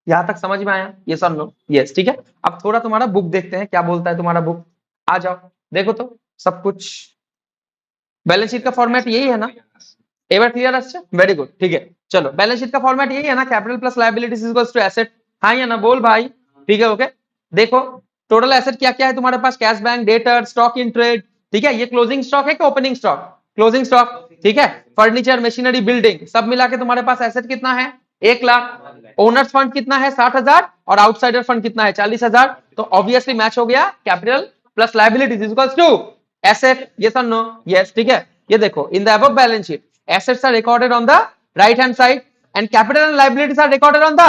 यहां तक समझ में आया? ये सर नो, यस ठीक है। अब थोड़ा तुम्हारा बुक देखते हैं, क्या बोलता है तुम्हारा बुक। आ जाओ, देखो तो सब कुछ। बैलेंस शीट का फॉर्मेट यही है ना? Ever clear? अच्छा, वेरी गुड, ठीक है। चलो, बैलेंस शीट का फॉर्मेट यही है ना? Capital plus liabilities equals to asset. हाँ या ना बोल भाई, ठीक है ओके। देखो, टोटल एसेट क्या क्या है तुम्हारे पास? Cash bank, debtor, stock in trade, ठीक है। ये क्लोजिंग स्टॉक है कि ओपनिंग स्टॉक? क्लोजिंग स्टॉक, ठीक है। फर्नीचर, मशीनरी, बिल्डिंग सब मिला के तुम्हारे पास एसेट कितना है? 1,00,000। ओनर्स फंड कितना है? 60,000। और आउटसाइडर फंड कितना है? 40,000। तो ऑब्वियसली मैच हो गया, capital plus liabilities equals to asset. Yes और नो? यस, ठीक है। ये देखो, in the above balance sheet assets are recorded on the right hand side and capital and liabilities are recorded on the,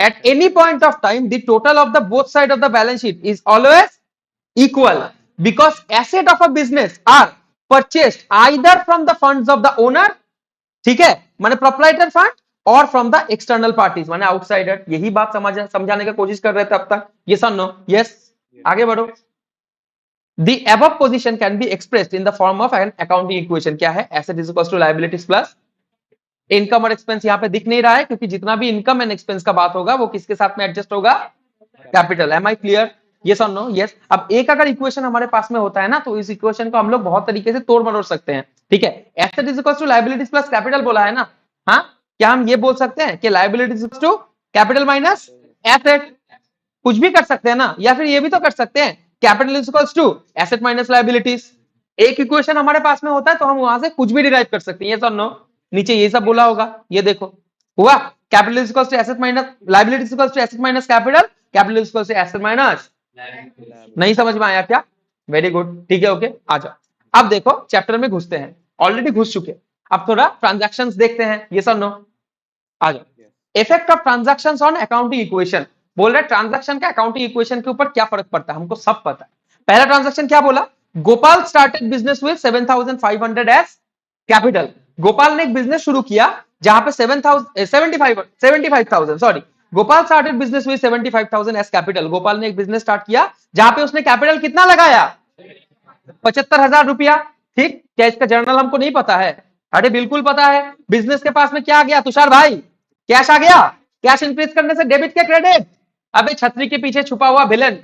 at any point of time the total of the both side of the balance sheet is always equal because asset of a business are purchased either from the funds of the owner, ठीक है, माने proprietor fund, और from the external parties माने outsider. यही बात समझाने की कोशिश कर रहे थे अब तक। यस और नो? यस, आगे बढ़ो। The above position can be expressed in the form of an accounting equation। क्या है? Asset is equals to liabilities plus income और एक्सपेंस। यहाँ पे दिख नहीं रहा है क्योंकि जितना भी इनकम एंड एक्सपेंस का बात होगा वो किसके साथ में एडजस्ट होगा? Capital. Am I clear? Yes और नो? यस। अब एक अगर इक्वेशन हमारे पास में होता है ना, तो इस इक्वेशन को हम लोग बहुत तरीके से तोड़ मरोड़ सकते हैं, ठीक है। Asset is equals to liabilities plus capital बोला है ना, हाँ, क्या हम ये बोल सकते हैं कि liabilities equals to capital minus asset? कुछ भी कर सकते हैं ना, या फिर ये भी तो कर सकते हैं, capital is equals to asset minus liabilities. एक इक्वेशन हमारे पास में होता है तो हम वहां से कुछ भी डिराइव कर सकते हैं। यस और नो? नीचे ये सब बोला होगा, ये देखो हुआ, capital is equals to asset minus liability is equals to asset minus capital, capital is equals to asset minus. नहीं समझ में आया क्या? वेरी गुड, ठीक है ओके, आ जाओ। अब देखो चैप्टर में घुसते हैं, ऑलरेडी घुस चुके, अब थोड़ा ट्रांजैक्शंस देखते हैं। यस और नो? आ जाओ। Effect of transactions on accounting equation. बोल रहा है ट्रांजैक्शन का अकाउंटिंग इक्वेशन के ऊपर क्या फर्क पड़ता है, हमको सब पता है। पहला ट्रांजैक्शन क्या बोला, Gopal started business with 7,500 as capital. Gopal ने एक बिजनेस शुरू किया जहां पे 75,000 sorry, Gopal started business with 75,000 as capital. Gopal ने एक बिजनेस स्टार्ट किया जहां पे उसने कैपिटल कितना लगाया, 75,000 रुपया। ठीक, क्या इसका जर्नल हमको नहीं पता है? अरे बिल्कुल पता है। बिजनेस के पास में क्या आ गया तुषार भाई, कैश आ गया। कैश इंक्रीज करने से डेबिट के क्रेडिट। अबे छतरी के पीछे छुपा हुआ विलन,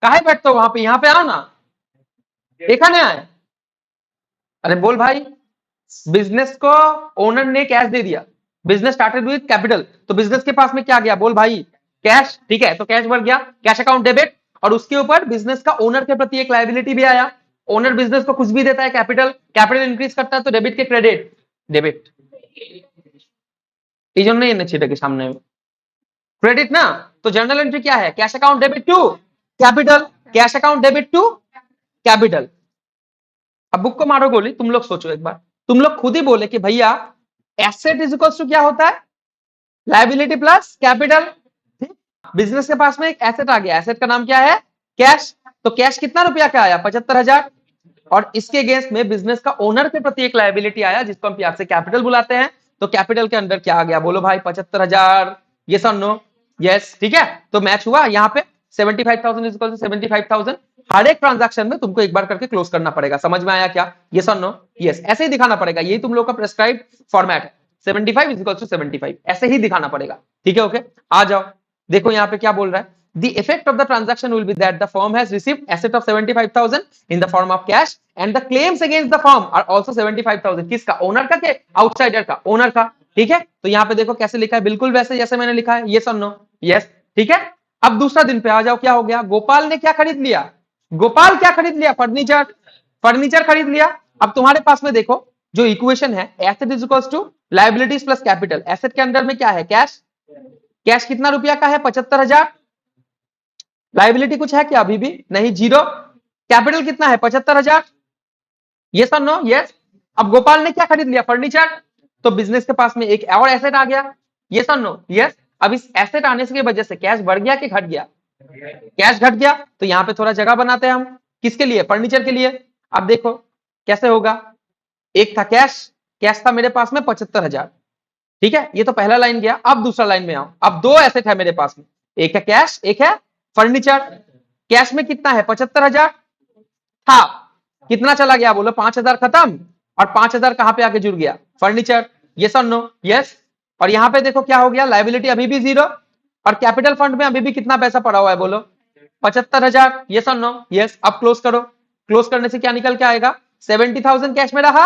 काहे बैठते हो वहां पे, यहाँ पे आओ ना, देखा नहीं है? अरे बोल भाई, बिजनेस को ओनर ने कैश दे दिया, बिजनेस स्टार्टेड विद कैपिटल, तो बिजनेस के पास में क्या गया, बोल भाई, कैश। ठीक है, तो कैश बढ़ गया, कैश अकाउंट डेबिट, और उसके ऊपर बिजनेस का ओनर के प्रति एक लायबिलिटी भी आया। ओनर बिजनेस को कुछ भी देता है, कैपिटल, कैपिटल इंक्रीज करता है तो डेबिट के क्रेडिट, डेबिट। এই জন্যই এনেছি এটাকে সামনে क्रेडिट ना। तो जर्नल एंट्री क्या है, cash account debit to capital, cash account debit to capital. अब बुक को मारो गोली, तुम लोग सोचो एक बार, तुम लोग खुद ही बोले कि भैया एसेट इज इक्वल टू क्या होता है, लायबिलिटी प्लस कैपिटल। बिजनेस के पास में एक एसेट आ गया, एसेट का नाम क्या है, कैश। तो कैश कितना रुपया का आया, 75,000, और इसके अगेंस्ट में बिजनेस का ओनर के प्रति एक लायबिलिटी आया जिसको हम प्यार से कैपिटल बुलाते हैं। तो कैपिटल के अंदर क्या आ गया, बोलो भाई, 75,000। यस और नो, यस। ठीक है, तो मैच हुआ यहाँ पे 75,000 इज इक्वल टू 75,000। हर एक ट्रांजैक्शन में तुमको एक बार करके क्लोज करना पड़ेगा, समझ में आया क्या? यस और नो, यस। ऐसे ही दिखाना पड़ेगा, यही तुम लोग का प्रेस्क्राइब फॉर्मेट है, 75 इज इक्वल टू 75, ऐसे ही दिखाना पड़ेगा। ठीक है, ओके, आ जाओ। देखो यहाँ पे क्या बोल रहा है, the effect of the transaction will be that the firm has received asset of 75,000 in the form of cash and the claims against the firm are also 75,000। किसका, ओनर का के आउटसाइडर का, ओनर का। ठीक है, तो यहाँ पे देखो कैसे लिखा है, बिल्कुल वैसे जैसे मैंने लिखा है, यस और नो, यस। ठीक है, अब दूसरा दिन पे आ जाओ, क्या हो गया, गोपाल ने क्या खरीद लिया, गोपाल क्या खरीद लिया, फर्नीचर, फर्नीचर खरीद लिया। अब तुम्हारे पास में देखो जो इक्वेशन है, asset is equal to liabilities plus capital. Asset के अंदर में क्या है, कैश, कैश कितना रुपया का है, 75,000। लायबिलिटी कुछ है क्या, अभी भी नहीं, जीरो। कैपिटल कितना है, 75,000। यस और नो, यस। अब गोपाल ने क्या खरीद लिया, फर्नीचर, तो बिजनेस के पास में एक और एसेट आ गया। यस और नो, यस। अब इस एसेट आने की वजह से कैश बढ़ गया कि घट गया, कैश घट गया। तो यहाँ पे थोड़ा जगह बनाते हैं हम, किसके लिए, फर्नीचर के लिए। अब देखो कैसे होगा, एक था कैश, कैश था मेरे पास में 75,000। ठीक है, ये तो पहला लाइन गया। अब दूसरा लाइन में आओ, अब दो एसेट है मेरे पास में, एक है कैश, एक है फर्नीचर। कैश में कितना है, 75,000 था, कितना चला गया, बोलो 5,000 खत्म, और 5,000 कहां पे आके जुड़ गया, फर्नीचर। यस और नो, यस। और यहां पे देखो क्या हो गया, लायबिलिटी अभी भी जीरो, और कैपिटल फंड में अभी भी कितना पैसा पड़ा हुआ है, बोलो 75,000। यस और नो, यस। अब क्लोज करो, क्लोज करने से क्या निकल के आएगा, 70,000 कैश में रहा,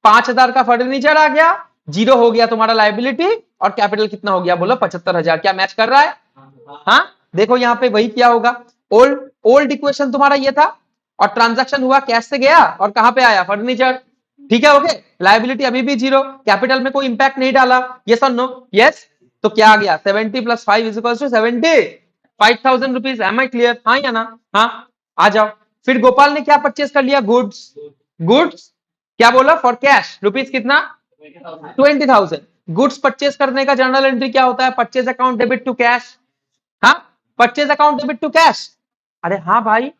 5,000 का फर्नीचर आ गया, जीरो हो गया तुम्हारा लायबिलिटी, और कैपिटल कितना हो गया, बोलो 75,000। क्या मैच कर रहा है? हाँ, देखो यहाँ पे वही क्या होगा, ओल्ड ओल्ड इक्वेशन तुम्हारा ये था, और ट्रांजैक्शन हुआ कैश से गया और कहां पे आया, फर्नीचर। ठीक है, ओके। लायबिलिटी अभी भी जीरो, कैपिटल में कोई इंपैक्ट नहीं डाला। यस और नो, यस। तो क्या आ गया, 70 plus 5 is equal to 75,000 rupees. Am I clear, हाँ या ना? हाँ, आ जाओ। फिर गोपाल ने क्या परचेज कर लिया, गुड्स, गुड्स क्या बोला, फॉर कैश रुपीज कितना, 20,000। गुड्स परचेज करने का जर्नल एंट्री क्या होता है, purchase account debit to cash. हाँ, purchase account debit to cash. अरे हाँ भाई,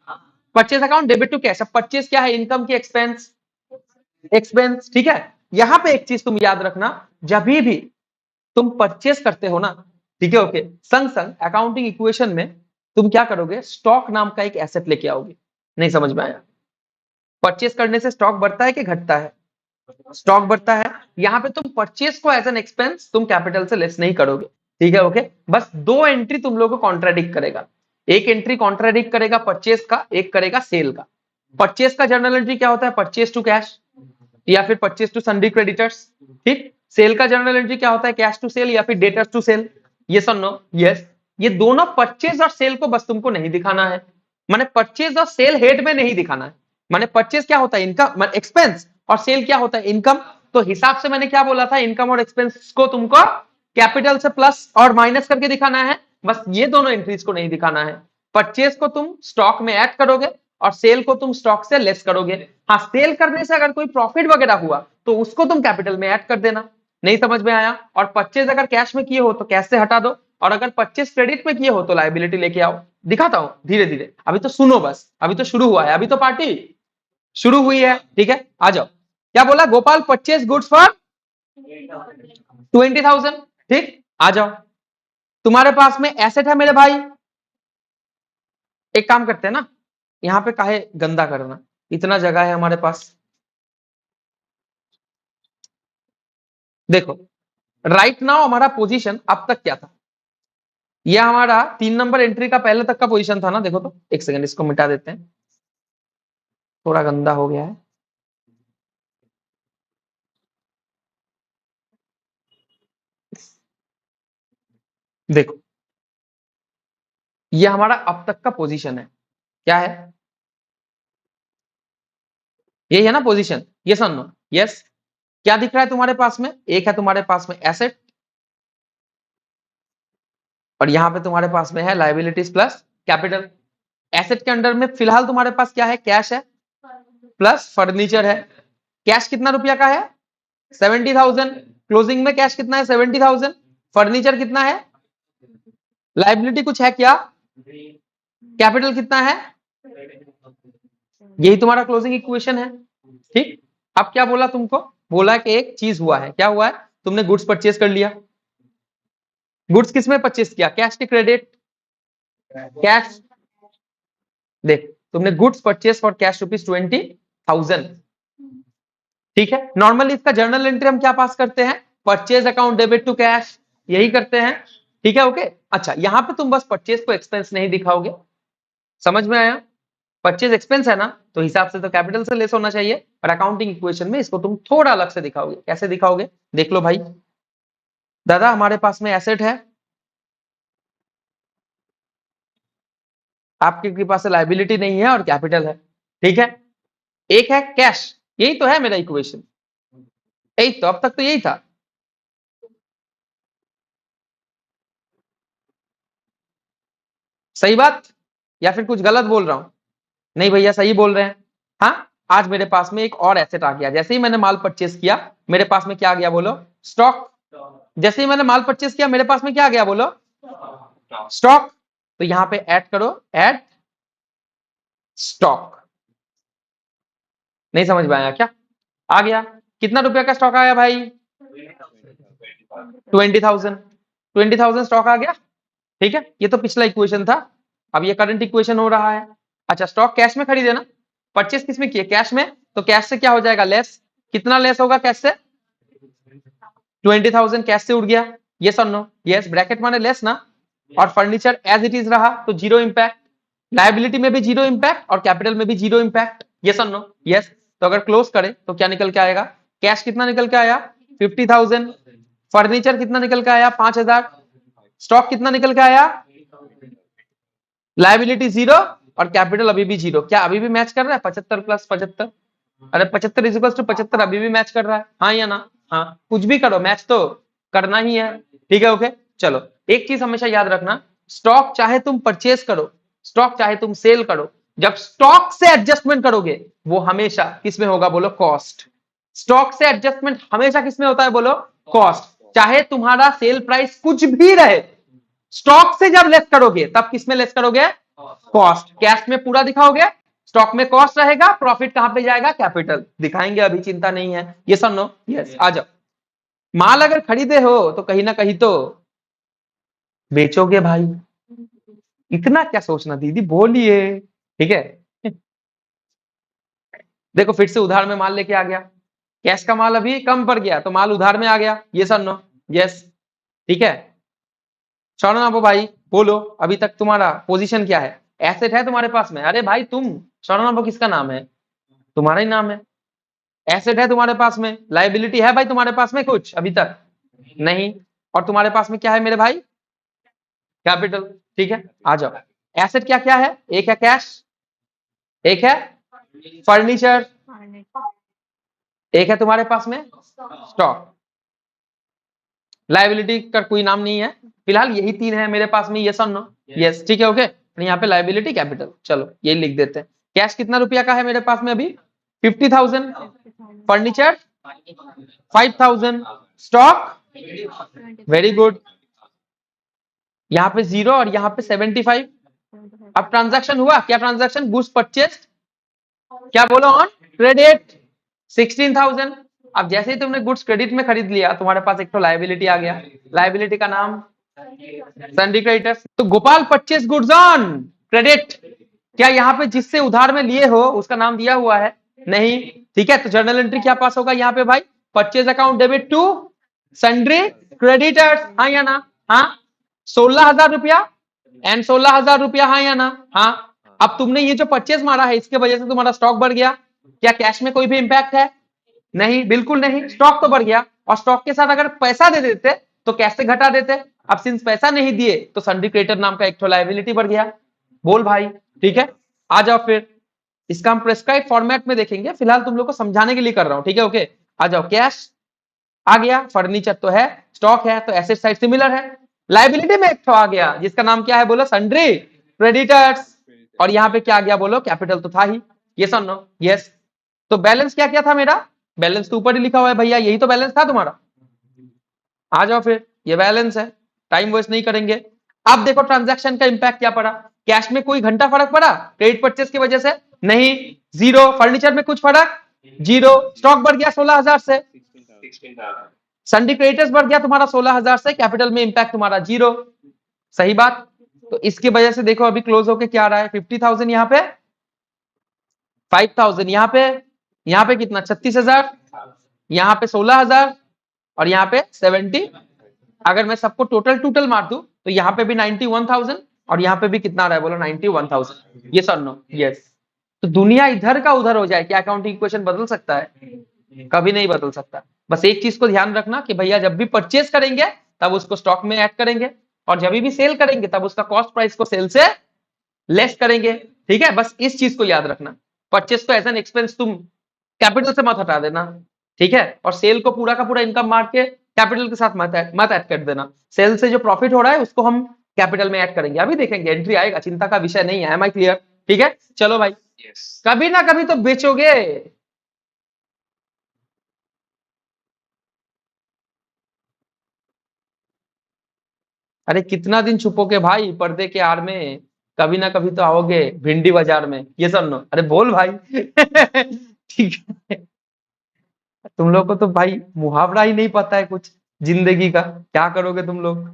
purchase account debit to cash. अब परचेज क्या है, इनकम की एक्सपेंस, एक्सपेंस। ठीक है, यहां पे एक चीज तुम याद रखना, जब भी तुम परचेज करते हो ना, ठीक है, ओके, संग संग अकाउंटिंग इक्वेशन में तुम क्या करोगे, स्टॉक नाम का एक एसेट लेके आओगे। नहीं समझ में आया? परचेज करने से स्टॉक बढ़ता है कि घटता है, स्टॉक बढ़ता है। यहाँ पे तुम परचेज को एज एन एक्सपेंस तुम कैपिटल से लेस नहीं करोगे। ठीक है, ओके। बस दो एंट्री तुम लोगों को कॉन्ट्राडिक्ट करेगा, एक एंट्री कॉन्ट्राडिक्ट करेगा परचेज का, एक करेगा सेल का। परचेज का जर्नल एंट्री क्या होता है, परचेज टू कैश या फिर परचेज टू सन्ड्री क्रेडिटर्स। ठीक, सेल का जर्नल एंट्री क्या होता है, कैश टू सेल या फिर डेटर्स टू सेल। यस और नो, यस। ये दोनों परचेज और सेल को बस तुमको नहीं दिखाना है, माने परचेज और सेल हेड में नहीं दिखाना है। माने परचेज क्या होता है, इनकम एक्सपेंस, और सेल क्या होता है, इनकम। तो हिसाब से मैंने क्या बोला था, इनकम और एक्सपेंस को तुमको कैपिटल से प्लस और माइनस करके दिखाना है, बस ये दोनों एंट्रीज को नहीं दिखाना है। परचेज को तुम स्टॉक में ऐड करोगे और सेल को तुम स्टॉक से लेस करोगे। हाँ, सेल करने से अगर कोई प्रॉफिट वगैरह हुआ तो उसको तुम कैपिटल में ऐड कर देना। नहीं समझ में आया? और परचेज अगर कैश में किए हो तो कैश से हटा दो, और अगर 25 क्रेडिट में किए हो तो लायबिलिटी लेके आओ। दिखाता हूं धीरे धीरे, अभी तो सुनो बस, अभी तो शुरू हुआ है, अभी तो पार्टी शुरू हुई है। ठीक है, आ जाओ। क्या बोला गोपाल? 25 goods for 20,000। ठीक, आ जाओ। तुम्हारे पास में एसेट है मेरे भाई। एक काम करते हैं ना, यहां पे काहे गंदा करना, इतना जगह है हमारे पास। देखो राइट नाउ हमारा पोजीशन अब तक क्या था, यह हमारा 3 नंबर एंट्री का पहले तक का पोजीशन था ना। देखो तो एक सेकंड इसको मिटा देते हैं, थोड़ा गंदा हो गया है। देखो ये हमारा अब तक का पोजीशन है, क्या है? यही है ना पोजीशन, यस और नो? यस। क्या दिख रहा है तुम्हारे पास में? एक है तुम्हारे पास में एसेट, और यहां पे तुम्हारे पास में है लायबिलिटीज प्लस कैपिटल। एसेट के अंडर में फिलहाल तुम्हारे पास क्या है? कैश है प्लस फर्नीचर है। कैश कितना रुपया का है? 70,000। क्लोजिंग में कैश कितना है? 70,000। फर्नीचर कितना है? लायबिलिटी कुछ है क्या? कैपिटल कितना है? यही तुम्हारा क्लोजिंग इक्वेशन है। ठीक, अब क्या बोला तुमको? बोला कि एक चीज हुआ है। क्या हुआ है? तुमने गुड्स परचेज कर लिया। गुड्स किस में परचेज किया? कैश के क्रेडिट? कैश। देख तुमने गुड्स परचेज फॉर कैश ₹20,000। ठीक है, नॉर्मली इसका जर्नल एंट्री हम क्या पास करते हैं? Purchase account debit to cash, यही करते हैं। ठीक है, ओके। अच्छा, यहां पे तुम बस परचेज को एक्सपेंस नहीं दिखाओगे, समझ में आया? परचेज एक्सपेंस है ना, तो हिसाब से तो कैपिटल से लेस होना चाहिए, और अकाउंटिंग इक्वेशन में इसको तुम थोड़ा अलग से दिखाओगे। कैसे दिखाओगे? देख लो भाई, दादा हमारे पास में एसेट है, आपके पास लायबिलिटी नहीं है और कैपिटल है। ठीक है, एक है कैश, यही तो है मेरा इक्वेशन, यही तो, अब तक तो यही था। सही बात या फिर कुछ गलत बोल रहा हूं? नहीं भैया सही बोल रहे हैं। हाँ, आज मेरे पास में एक और एसेट आ गया। जैसे ही मैंने माल परचेस किया, मेरे पास में क्या आ गया बोलो? स्टॉक। जैसे ही मैंने माल परचेस किया, मेरे पास में क्या आ गया बोलो? स्टॉक। तो यहां पे ऐड करो, ऐड स्टॉक। नहीं समझ में आया क्या? आ गया। कितना रुपया का स्टॉक आया भाई? 20,000। 20,000 स्टॉक आ गया। ठीक है, ये तो पिछला इक्वेशन था, अब ये करंट इक्वेशन हो रहा है। अच्छा, स्टॉक कैश में खरीदे ना, परचेस किस में किए? कैश में। तो कैश से क्या हो जाएगा? लेस। कितना लेस होगा कैश से? 20,000 कैश से उड़ गया। यस और नो? यस, ब्रैकेट माने लेस ना। और फर्नीचर एज इट इज रहा, तो जीरो इंपैक्ट। लायबिलिटी में भी जीरो इंपैक्ट और कैपिटल में भी जीरो इंपैक्ट। यस और नो? यस। तो अगर क्लोज करें तो क्या निकल के आएगा? कैश कितना निकल के आया? 50,000। फर्नीचर कितना निकल के आया? 5,000। स्टॉक कितना निकल के आया? लायबिलिटी जीरो और कैपिटल अभी भी जीरो। क्या अभी भी मैच कर रहा है? 75 प्लस 75, अरे 75 इज इक्वल टू 75 अभी भी मैच कर रहा है, हाँ या ना? हाँ, कुछ भी करो मैच तो करना ही है। ठीक है, ओके। चलो, एक चीज हमेशा याद रखना, स्टॉक चाहे तुम परचेज करो, स्टॉक चाहे तुम सेल करो, जब स्टॉक से एडजस्टमेंट करोगे वो हमेशा किसमें होगा बोलो? कॉस्ट। स्टॉक से एडजस्टमेंट हमेशा किसमें होता है बोलो? कॉस्ट। चाहे तुम्हारा सेल प्राइस कुछ भी रहे, स्टॉक से जब लेस करोगे तब किसमें लेस करोगे? कॉस्ट। कैश में पूरा दिखाओगे, स्टॉक में कॉस्ट रहेगा, प्रॉफिट कहां पे जाएगा? कैपिटल। दिखाएंगे अभी, चिंता नहीं है। ये सब नो? यस। आ जाओ। माल अगर खरीदे हो तो कहीं ना कहीं तो बेचोगे भाई, इतना क्या सोचना, दीदी बोलिए। ठीक है, देखो फिर से उधार में माल लेके आ गया, कैश का माल अभी कम पड़ गया तो माल उधार में आ गया। ये सब नो? यस। ठीक है, छोड़ो ना वो भाई, बोलो अभी तक तुम्हारा पोजीशन क्या है? एसेट है तुम्हारे पास में? अरे भाई तुम, छोड़ो ना वो, किसका नाम है? तुम्हारा ही नाम है। एसेट है तुम्हारे पास में, लायबिलिटी है भाई तुम्हारे पास में कुछ अभी तक? नहीं। और तुम्हारे पास में क्या है मेरे भाई? कैपिटल। ठीक है, आ जाओ। एसेट क्या क्या है? एक है कैश, एक है फर्नीचर, एक है तुम्हारे पास में स्टॉक। लायबिलिटी का कोई नाम नहीं है फिलहाल, यही तीन है मेरे पास में। यस और नो? यस। ठीक है, ओके। यहाँ पे लायबिलिटी कैपिटल, चलो यही लिख देते हैं। कैश कितना रुपया का है मेरे पास में अभी? 50,000। फर्नीचर 5,000। स्टॉक वेरी गुड, यहाँ पे 0 और यहाँ पे 75। अब ट्रांजैक्शन हुआ क्या? ट्रांजैक्शन गुड्स परचेज क्या बोलो ऑन क्रेडिट 16,000। अब जैसे ही तुमने गुड्स क्रेडिट में खरीद लिया, तुम्हारे पास एक तो लायबिलिटी आ गया। लायबिलिटी का नाम सन्डी क्रेडिटर्स। तो Gopal purchase goods on credit, क्या यहाँ पे जिससे उधार में लिए हो उसका नाम दिया हुआ है? नहीं। ठीक है, तो जर्नल एंट्री क्या पास होगा यहाँ पे भाई? Purchase account debit to sundry creditors, हाँ या ना? हाँ। 16,000 रुपया एंड 16,000 रुपया, हाँ या ना? हाँ। अब तुमने ये जो परचेज मारा है इसके वजह से तुम्हारा स्टॉक बढ़ गया, क्या कैश में कोई भी इंपैक्ट है? नहीं, बिल्कुल नहीं। स्टॉक तो बढ़ गया, और स्टॉक के साथ अगर पैसा दे देते तो कैसे घटा देते? अब सिंस पैसा नहीं दिए तो सन्डी क्रेडिटर नाम का एक तो लायबिलिटी बढ़ गया। बोल भाई, ठीक है। आ जाओ फिर, इसका हम प्रेस्क्राइब फॉर्मेट में देखेंगे, फिलहाल तुम लोग को समझाने के लिए कर रहा हूं, ठीक है। ओके, आ जाओ। कैश आ गया, फर्नीचर तो है, स्टॉक है, तो एसेट साइड सिमिलर है। लायबिलिटी में एक तो आ गया जिसका नाम क्या है? बोलो सन्ड्री क्रेडिटर्स। और यहाँ पे क्या आ गया? बोलो कैपिटल तो था ही। यस और नो? यस। तो बैलेंस क्या क्या था मेरा? बैलेंस तो ऊपर ही लिखा हुआ है भैया, यही तो बैलेंस था तुम्हारा। आ जाओ फिर, ये बैलेंस है, टाइम वेस्ट नहीं करेंगे। अब देखो ट्रांजैक्शन का इंपैक्ट क्या पड़ा? कैश में कोई घंटा फर्क पड़ा क्रेडिट परचेस की वजह से? नहीं, 0। फर्नीचर में कुछ फर्क? 0। स्टॉक बढ़ गया 16,000 से, सन्डी क्रेडिटर्स बढ़ गया तुम्हारा 16,000 से, कैपिटल में इंपैक्ट तुम्हारा 0। सही बात। तो इसकी वजह से देखो अभी क्लोज होके क्या आ रहा है? 50,000 यहाँ पे, 5,000 यहाँ पे कितना? 36,000, यहाँ पे 16,000, और यहाँ पे 70। अगर मैं सबको टोटल मार दूं तो यहाँ पे भी 91,000, और यहाँ पे भी कितना आ रहा है? बोलो 91,000। ये सर नो? यस। तो दुनिया इधर का उधर हो जाए, क्या अकाउंटिंग इक्वेशन बदल सकता है? कभी नहीं बदल सकता। बस एक चीज को ध्यान रखना कि भैया जब भी परचेज करेंगे तब उसको स्टॉक में ऐड करेंगे, और जब भी सेल करेंगे तब उसका कॉस्ट प्राइस को सेल से लेस करेंगे। ठीक है, बस इस चीज को याद रखना। परचेज को एज एन एक्सपेंस तुम कैपिटल से मत हटा देना, ठीक है। और सेल को पूरा का पूरा इनकम मार के कैपिटल के साथ मत ऐड कर देना। सेल से जो प्रॉफिट हो रहा है उसको हम कैपिटल में ऐड करेंगे, अभी देखेंगे, एंट्री आएगा, चिंता का विषय नहीं है। Am I clear? ठीक है, चलो भाई। कभी ना कभी तो बेचोगे। अरे कितना दिन छुपोगे भाई पर्दे के आड़ में? कभी ना कभी तो आओगे भिंडी बाजार में। ये सब नो, अरे बोल भाई। ठीक है। तुम लोग को तो भाई मुहावरा ही नहीं पता है कुछ जिंदगी का, क्या करोगे तुम लोग?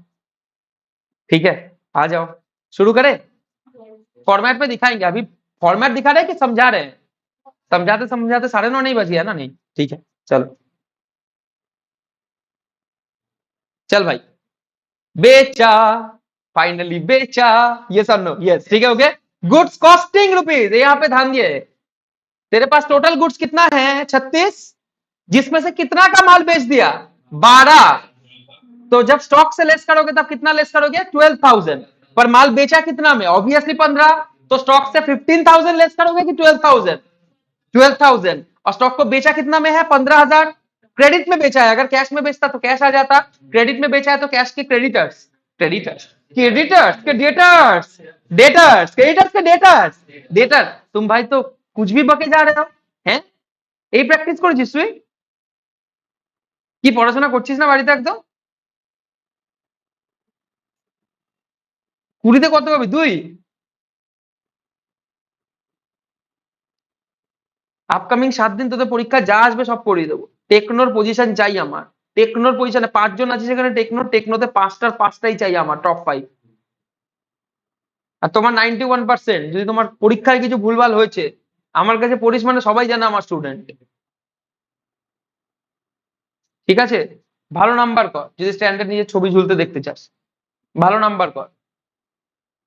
ठीक है, आ जाओ, शुरू करें। फॉर्मेट में दिखाएंगे अभी। फॉर्मेट दिखा रहे हैं कि समझा रहे हैं? समझाते समझाते 9:30 नहीं बज गया ना? नहीं, ठीक है, चलो। चल भाई, बेचा, फाइनली बेचा। ये सब नो? यस, ठीक है, ओके। गुड्स कॉस्टिंग रुपीज, यहाँ पे ध्यान दिए। तेरे पास टोटल गुड्स कितना है? 36, जिसमें से कितना का माल बेच दिया? 12। तो जब स्टॉक से लेस करोगे तब कितना लेस करोगे? 12,000। पर माल बेचा कितना में? ऑब्वियसली 15। तो स्टॉक से 15,000 लेस करोगे कि 12,000? 12,000। और स्टॉक को बेचा कितना में है? 15,000। क्रेडिट में बेचा है, अगर कैश में बेचता तो कैश आ जाता, क्रेडिट में बेचा है तो कैश के क्रेडिटर्स, क्रेडिटर्स क्रेडिटर्स के डेटर्स, डेटर्स क्रेडिटर्स के डेटर्स, डेटर। तुम भाई तो कुछ भी बके जा रहे हो हैं। এই প্র্যাকটিস করেছিস তুই? কি পড়াশোনা করছিস না বাড়িতে একদম? কুড়িতে কত পাবি তুই? আপকামিং 7 দিন তোদের পরীক্ষা যা আসবে সব পড়িয়ে দেবো। টেকনোর পজিশন চাই আমার। টেকনোর পজিশনে 5 জন আছে, সেখানে টেকনোতে 5টার 5টাই চাই আমার, টপ 5। আর তোমার 91%, যদি তোমার পরীক্ষায় কিছু ভুলভাল হয়েছে, আমার কাছে পড়িস মানে সবাই জানে আমার স্টুডেন্ট। ঠিক আছে, ভালো নাম্বার কর যদি স্ট্যান্ডার্ড নিজের ছবি ঝুলতে দেখতে চাস। ভালো নাম্বার কর,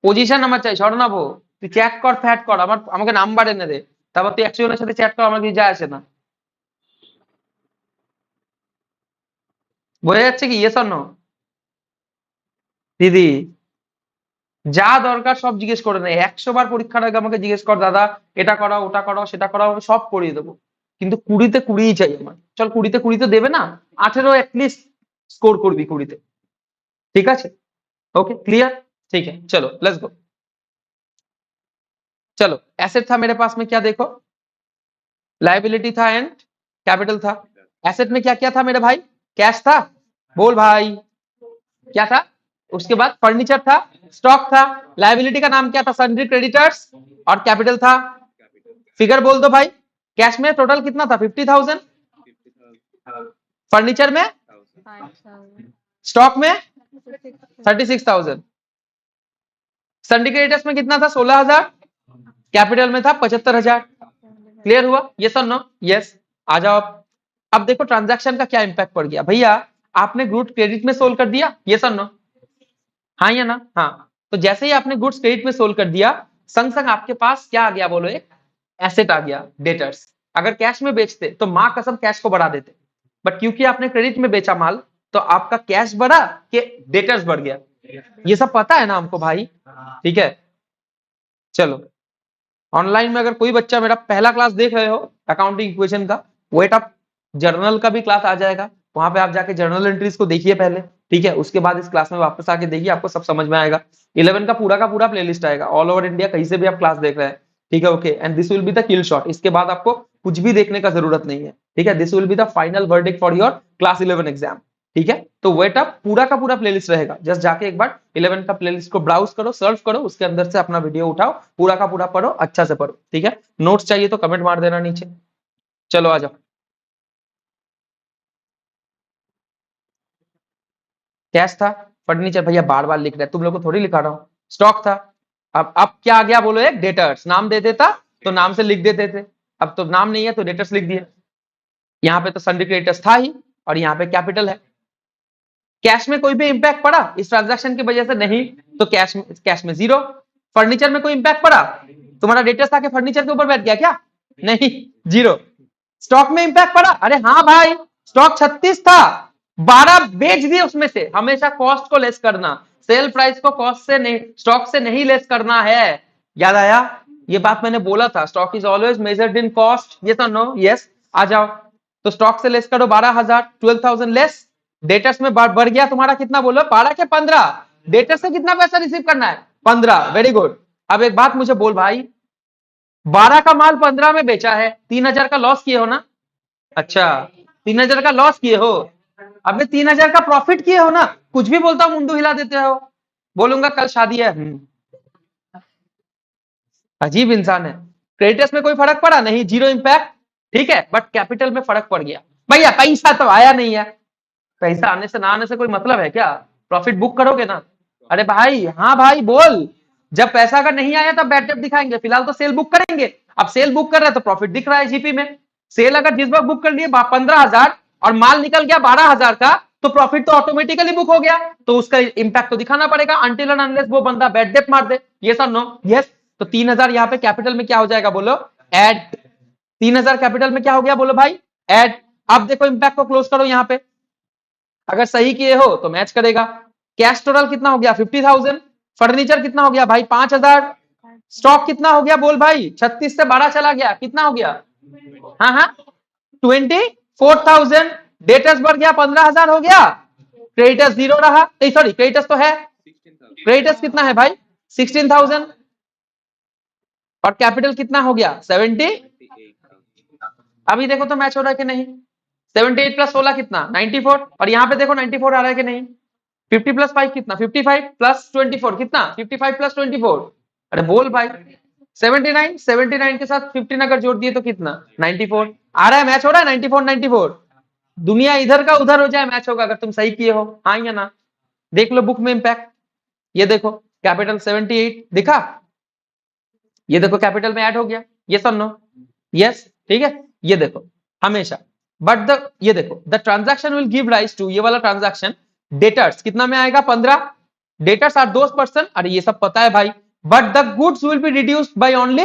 পজিশন আমার চাই। স্বর্ণাভ, তুই চ্যাট কর, ফ্যাট কর, আমাকে নাম্বার এনে দে। তারপর তুই 100 জনের সাথে চ্যাট কর, আমার কিছু যায় আসে না। বোঝা যাচ্ছে কি? Yes or no? দিদি, যা দরকার সব জিজ্ঞেস করে নেই। 100 বার পরীক্ষার আগে আমাকে জিজ্ঞেস কর, দাদা এটা করাও, ওটা করাও, সেটা করাও, আমি সব করিয়ে দেবো। কিন্তু 20তে 20ই চাই আমার। চল 20তে 20 তো দেবে না, 18 एटलीस्ट स्कोर করবি 20তে। ঠিক আছে, ओके क्लियर? ठीक है, चलो लेट्स गो। चलो, एसेट था मेरे पास में, क्या देखो? लायबिलिटी था एंड कैपिटल था। एसेट में क्या क्या था मेरे भाई? कैश था, बोल भाई क्या था? उसके बाद फर्नीचर था, स्टॉक था, लायबिलिटी का नाम क्या था, सन्ड्री क्रेडिटर्स, और कैपिटल था, फिगर बोल दो भाई। कैश में टोटल कितना था, 50,000, फर्नीचर में, स्टॉक में 36,000, सन्ड्री क्रेडिटर्स में कितना था, 16,000, कैपिटल में था 75,000। क्लियर हुआ, ये सर नो, यस। आ जाओ अब देखो ट्रांजैक्शन का क्या इंपैक्ट पड़ गया भैया। आपने गुड क्रेडिट में सोल्व कर दिया, ये सर नो, हाँ या ना, हाँ। तो जैसे ही आपने गुड्स क्रेडिट में सोल्व कर दिया, संग संग आपके पास क्या आ गया बोलो, एक एसेट आ गया, डेटर्स। अगर कैश में बेचते तो मां कसम कैश को बढ़ा देते, बट क्योंकि आपने क्रेडिट में बेचा माल, तो आपका कैश बढ़ा कि डेटर्स बढ़ गया, ये सब पता है ना हमको भाई, ठीक है। चलो ऑनलाइन में अगर कोई बच्चा मेरा पहला क्लास देख रहे हो अकाउंटिंग इक्वेशन का, वेट अप, जर्नल का भी क्लास आ जाएगा, वहां पे आप जाके जर्नल एंट्रीज को देखिए पहले, ठीक है। उसके बाद इस क्लास में वापस आके देखिए, आपको सब समझ में आएगा। 11 का पूरा प्लेलिस्ट आएगा, ऑल ओवर इंडिया कहीं से भी आप क्लास देख रहे हैं, ठीक है, okay. And this will be the kill shot, इसके बाद आपको कुछ भी देखने का जरूरत नहीं है, ठीक है। This will be the final verdict for your class 11 exam, ठीक है। तो वेट अप पूरा का पूरा प्लेलिस्ट रहेगा, जस्ट जाके एक बार 11 का प्लेलिस्ट को ब्राउज करो, सर्च करो, उसके अंदर से अपना वीडियो उठाओ, पूरा का पूरा पढ़ो, अच्छा से पढ़ो, ठीक है। नोट्स चाहिए तो कमेंट मार देना नीचे। चलो आ जाओ, कैश था, फर्नीचर भैया बार बार लिख रहे हैं, तुम लोग को थोड़ी लिखा रहा हूं, स्टॉक था। अब क्या आ गया बोलो, एक डेटर्स, नाम दे देता तो नाम से लिख देते थे, अब तो नाम नहीं है तो डेटर्स लिख दिए। यहाँ पे तो सन्ड्री क्रेडिटर्स था ही, और यहाँ पे कैपिटल है। कैश में कोई भी इंपैक्ट पड़ा इस ट्रांजैक्शन की वजह से, नहीं, तो कैश में जीरो। फर्नीचर में कोई इंपैक्ट पड़ा, तुम्हारा डेटर्स आके फर्नीचर के ऊपर बैठ गया क्या, नहीं, जीरो। स्टॉक में इंपैक्ट पड़ा, अरे हाँ भाई, स्टॉक 36 था, 12 बेच दिए, उसमें से हमेशा कॉस्ट को लेस करना, सेल प्राइस को कॉस्ट से नहीं, स्टॉक से नहीं लेस करना है, याद आया, ये बात मैंने बोला था, stock is always measured in cost, ये तो नो, यस। आ जाओ, तो स्टॉक से लेस करो 12,000, 12,000 लेस, डेटर्स में बढ़ गया तुम्हारा कितना बोलो, 12 के 15, डेटर्स से कितना पैसा रिसीव करना है, 15, वेरी गुड। अब एक बात मुझे बोल भाई, 12 का माल 15 में बेचा है, 3,000 का लॉस किए हो ना, अच्छा 3,000 का लॉस किए हो, अबे 3,000 का प्रॉफिट किए हो ना, कुछ भी बोलता हूं मुंडू हिला देते हो, बोलूंगा कल शादी है, अजीब इंसान है। क्रेडिटर्स में कोई फर्क पड़ा नहीं, जीरो इंपैक्ट, ठीक है, बट कैपिटल में फर्क पड़ गया भैया, पैसा तो आया नहीं है, पैसा आने से ना आने से कोई मतलब है क्या, प्रॉफिट बुक करोगे ना, अरे भाई हाँ भाई बोल, जब पैसा अगर नहीं आया तब बैड डेट दिखाएंगे, फिलहाल तो सेल बुक करेंगे, अब सेल बुक कर रहे हैं तो प्रॉफिट दिख रहा है जीपी में, सेल अगर जिस वक्त बुक कर लिए 15,000 और माल निकल गया 12,000 का, तो प्रॉफिट तो ऑटोमेटिकली बुक हो गया, तो उसका इंपैक्ट तो दिखाना पड़ेगा, अनटिल एंड अनलेस वो बंदा बैड डेट मार दे, ये सर नो, यस। तो 3,000 यहाँ पे कैपिटल में क्या हो जाएगा बोलो, एड, 3,000 कैपिटल में क्या हो गया बोलो भाई, एड। अब देखो इंपैक्ट को क्लोज करो, यहाँ पे अगर सही किए हो तो मैच करेगा। कैश टोटल कितना हो गया, 50,000, फर्नीचर कितना हो गया भाई 5,000, स्टॉक कितना हो गया बोल भाई, 36 से 12 चला गया, कितना हो गया, हाँ हाँ 24,000, डेटर्स बढ़ गया 15,000 हो गया, क्रेडिटर्स जीरो रहा, सॉरी क्रेडिटर्स तो है, क्रेडिटर्स कितना है भाई 16,000, और कैपिटल कितना हो गया 70, अभी देखो तो मैच हो रहा है कि नहीं, 78 प्लस 16 कितना 94, और यहाँ पे देखो 94 आ रहा है कि नहीं, 50 प्लस 5 कितना 55 प्लस 24 कितना 55 प्लस 24, अरे बोल भाई 79, 79 के साथ 15 अगर जोड़ दिए तो कितना 94, आ रहा है, मैच हो रहा है 94 94, दुनिया इधर का उधर हो जाए मैच होगा अगर तुम सही किए हो, हाँ या ना, देख लो बुक में इंपैक्ट, ये देखो कैपिटल 78 दिखा, ये देखो कैपिटल में ऐड हो गया, ये सब नो, यस, ठीक है, ये देखो हमेशा, बट द ये देखो the transaction will give rise to, ये वाला ट्रांजैक्शन डेटर्स कितना में आएगा 15, डेटर्स आर दोस पर्सन, अरे ये सब पता है भाई, but the goods will be reduced by only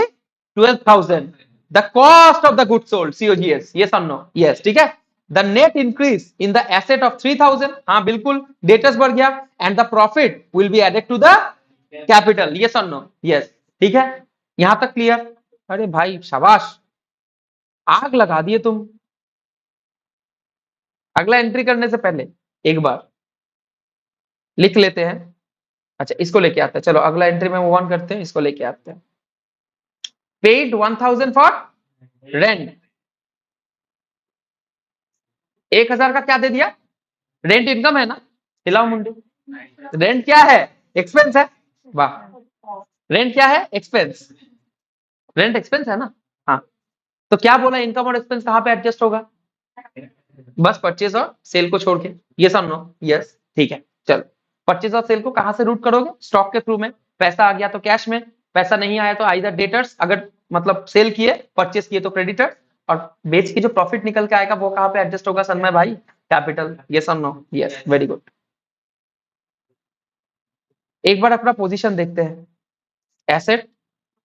12,000, the cost of the goods sold COGS, ये सब नो, यस, ठीक है, the net increase in the asset of 3,000, हाँ बिल्कुल डेटर्स बढ़ गया, and the profit will be added to the capital, ये सब नो, यस, ठीक है, यहां तक क्लियर, अरे भाई शाबाश, आग लगा दिए तुम। अगला एंट्री करने से पहले एक बार लिख लेते हैं, अच्छा इसको लेके आते हैं, चलो अगला एंट्री में मूव ऑन करते हैं, इसको लेके आते हैं, पेड 1,000 फॉर रेंट, 1,000 का क्या दे दिया, रेंट इनकम है ना, हिलाओ मुंडी, रेंट क्या है? एक्सपेंस है। वाह, रेंट क्या है? एक्सपेंस। रेंट एक्सपेंस है ना? हाँ, तो क्या बोला, इनकम और एक्सपेंस कहाँ पे एडजस्ट होगा? बस परचेज और सेल को छोड़ के। यस और नो? यस, ठीक है। चलो, परचेज और सेल को कहाँ से रूट करोगे? स्टॉक के थ्रू में। पैसा आ गया तो कैश में, पैसा नहीं आया तो आइदर डेटर्स, अगर मतलब सेल किए, परचेज किए तो क्रेडिटर, और बेच के जो प्रॉफिट निकल के आएगा वो कहाँ पे एडजस्ट होगा सन्मय भाई? कैपिटल। यस और नो? Yes, very good. एक बार अपना पोजीशन देखते हैं। Asset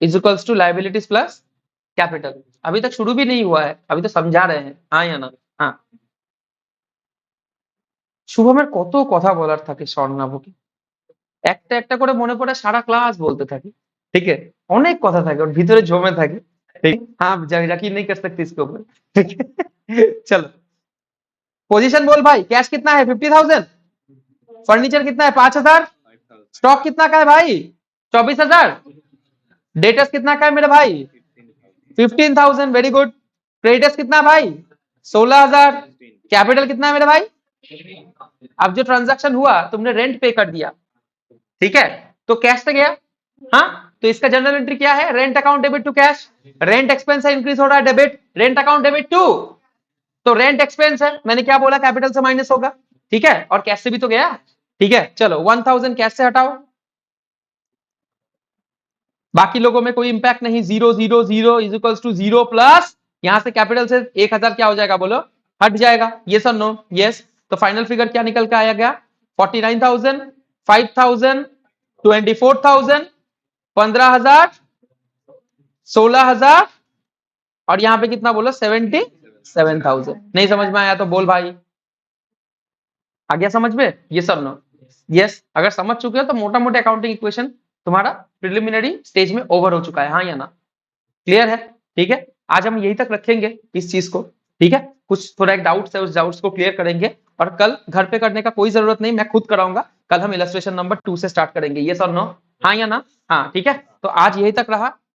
is equals to liabilities plus capital. अभी तक शुरू भी नहीं हुआ है, अभी तो समझा रहे हैं, हाँ या ना? हाँ, শুভমের কত কথা বলার থাকে স্বর্ণাভকে, একটা একটা করে মনে পড়ে সারা ক্লাস বলতে থাকে। ठीक है, অনেক কথা থাকে ওর ভিতরে জমে থাকে। ठीक, हाँ यकीन नहीं कर सकते इसके ऊपर। ठीक है, चलो पोजीशन बोल भाई। कैश कितना है? 50,000। फर्नीचर कितना है? 5,000। स्टॉक कितना का है भाई? 24,000। डेटर्स कितना का है मेरे भाई? 15,000। Very good. क्रेडिटर्स कितना है भाई? 16,000। कैपिटल कितना है मेरे भाई? अब जो ट्रांजैक्शन हुआ, तुमने रेंट पे कर दिया, ठीक है, तो कैश से गया। हाँ, तो इसका जनरल एंट्री क्या है? Rent account debit to cash. Rent expense है, इंक्रीज हो रहा है, debit. Rent account debit to, तो रेंट एक्सपेंस है, मैंने क्या बोला? कैपिटल से माइनस होगा, ठीक है, और कैश से भी तो गया। ठीक है, चलो 1,000 कैश से हटाओ, बाकी लोगों में कोई इंपैक्ट नहीं। 0 0 0 इज इक्वल्स टू 0 प्लस यहां से कैपिटल से 1,000 क्या हो जाएगा बोलो? हट जाएगा। यस और नो? यस। तो फाइनल फिगर क्या निकल के आया गया? 49,000, 5,000, 24,000, 15,000, 16,000, और यहाँ पे कितना बोलो? 77,000। नहीं समझ में आया तो बोल भाई। आ गया समझ में? ये सब नो? यस। अगर समझ चुके हो तो मोटा मोटा अकाउंटिंग इक्वेशन तुम्हारा प्रिलिमिनरी स्टेज में ओवर हो चुका है, हाँ या ना? क्लियर है? ठीक है, आज हम यही तक रखेंगे इस चीज को। ठीक है, कुछ थोड़ा एक डाउट्स है, उस डाउट्स को क्लियर करेंगे, और कल घर पे करने का कोई जरूरत नहीं, मैं खुद कराऊंगा। कल हम इलस्ट्रेशन नंबर 2 से स्टार्ट करेंगे। ये सर नो? हाँ या ना? हाँ, ठीक है, तो आज यही तक रहा।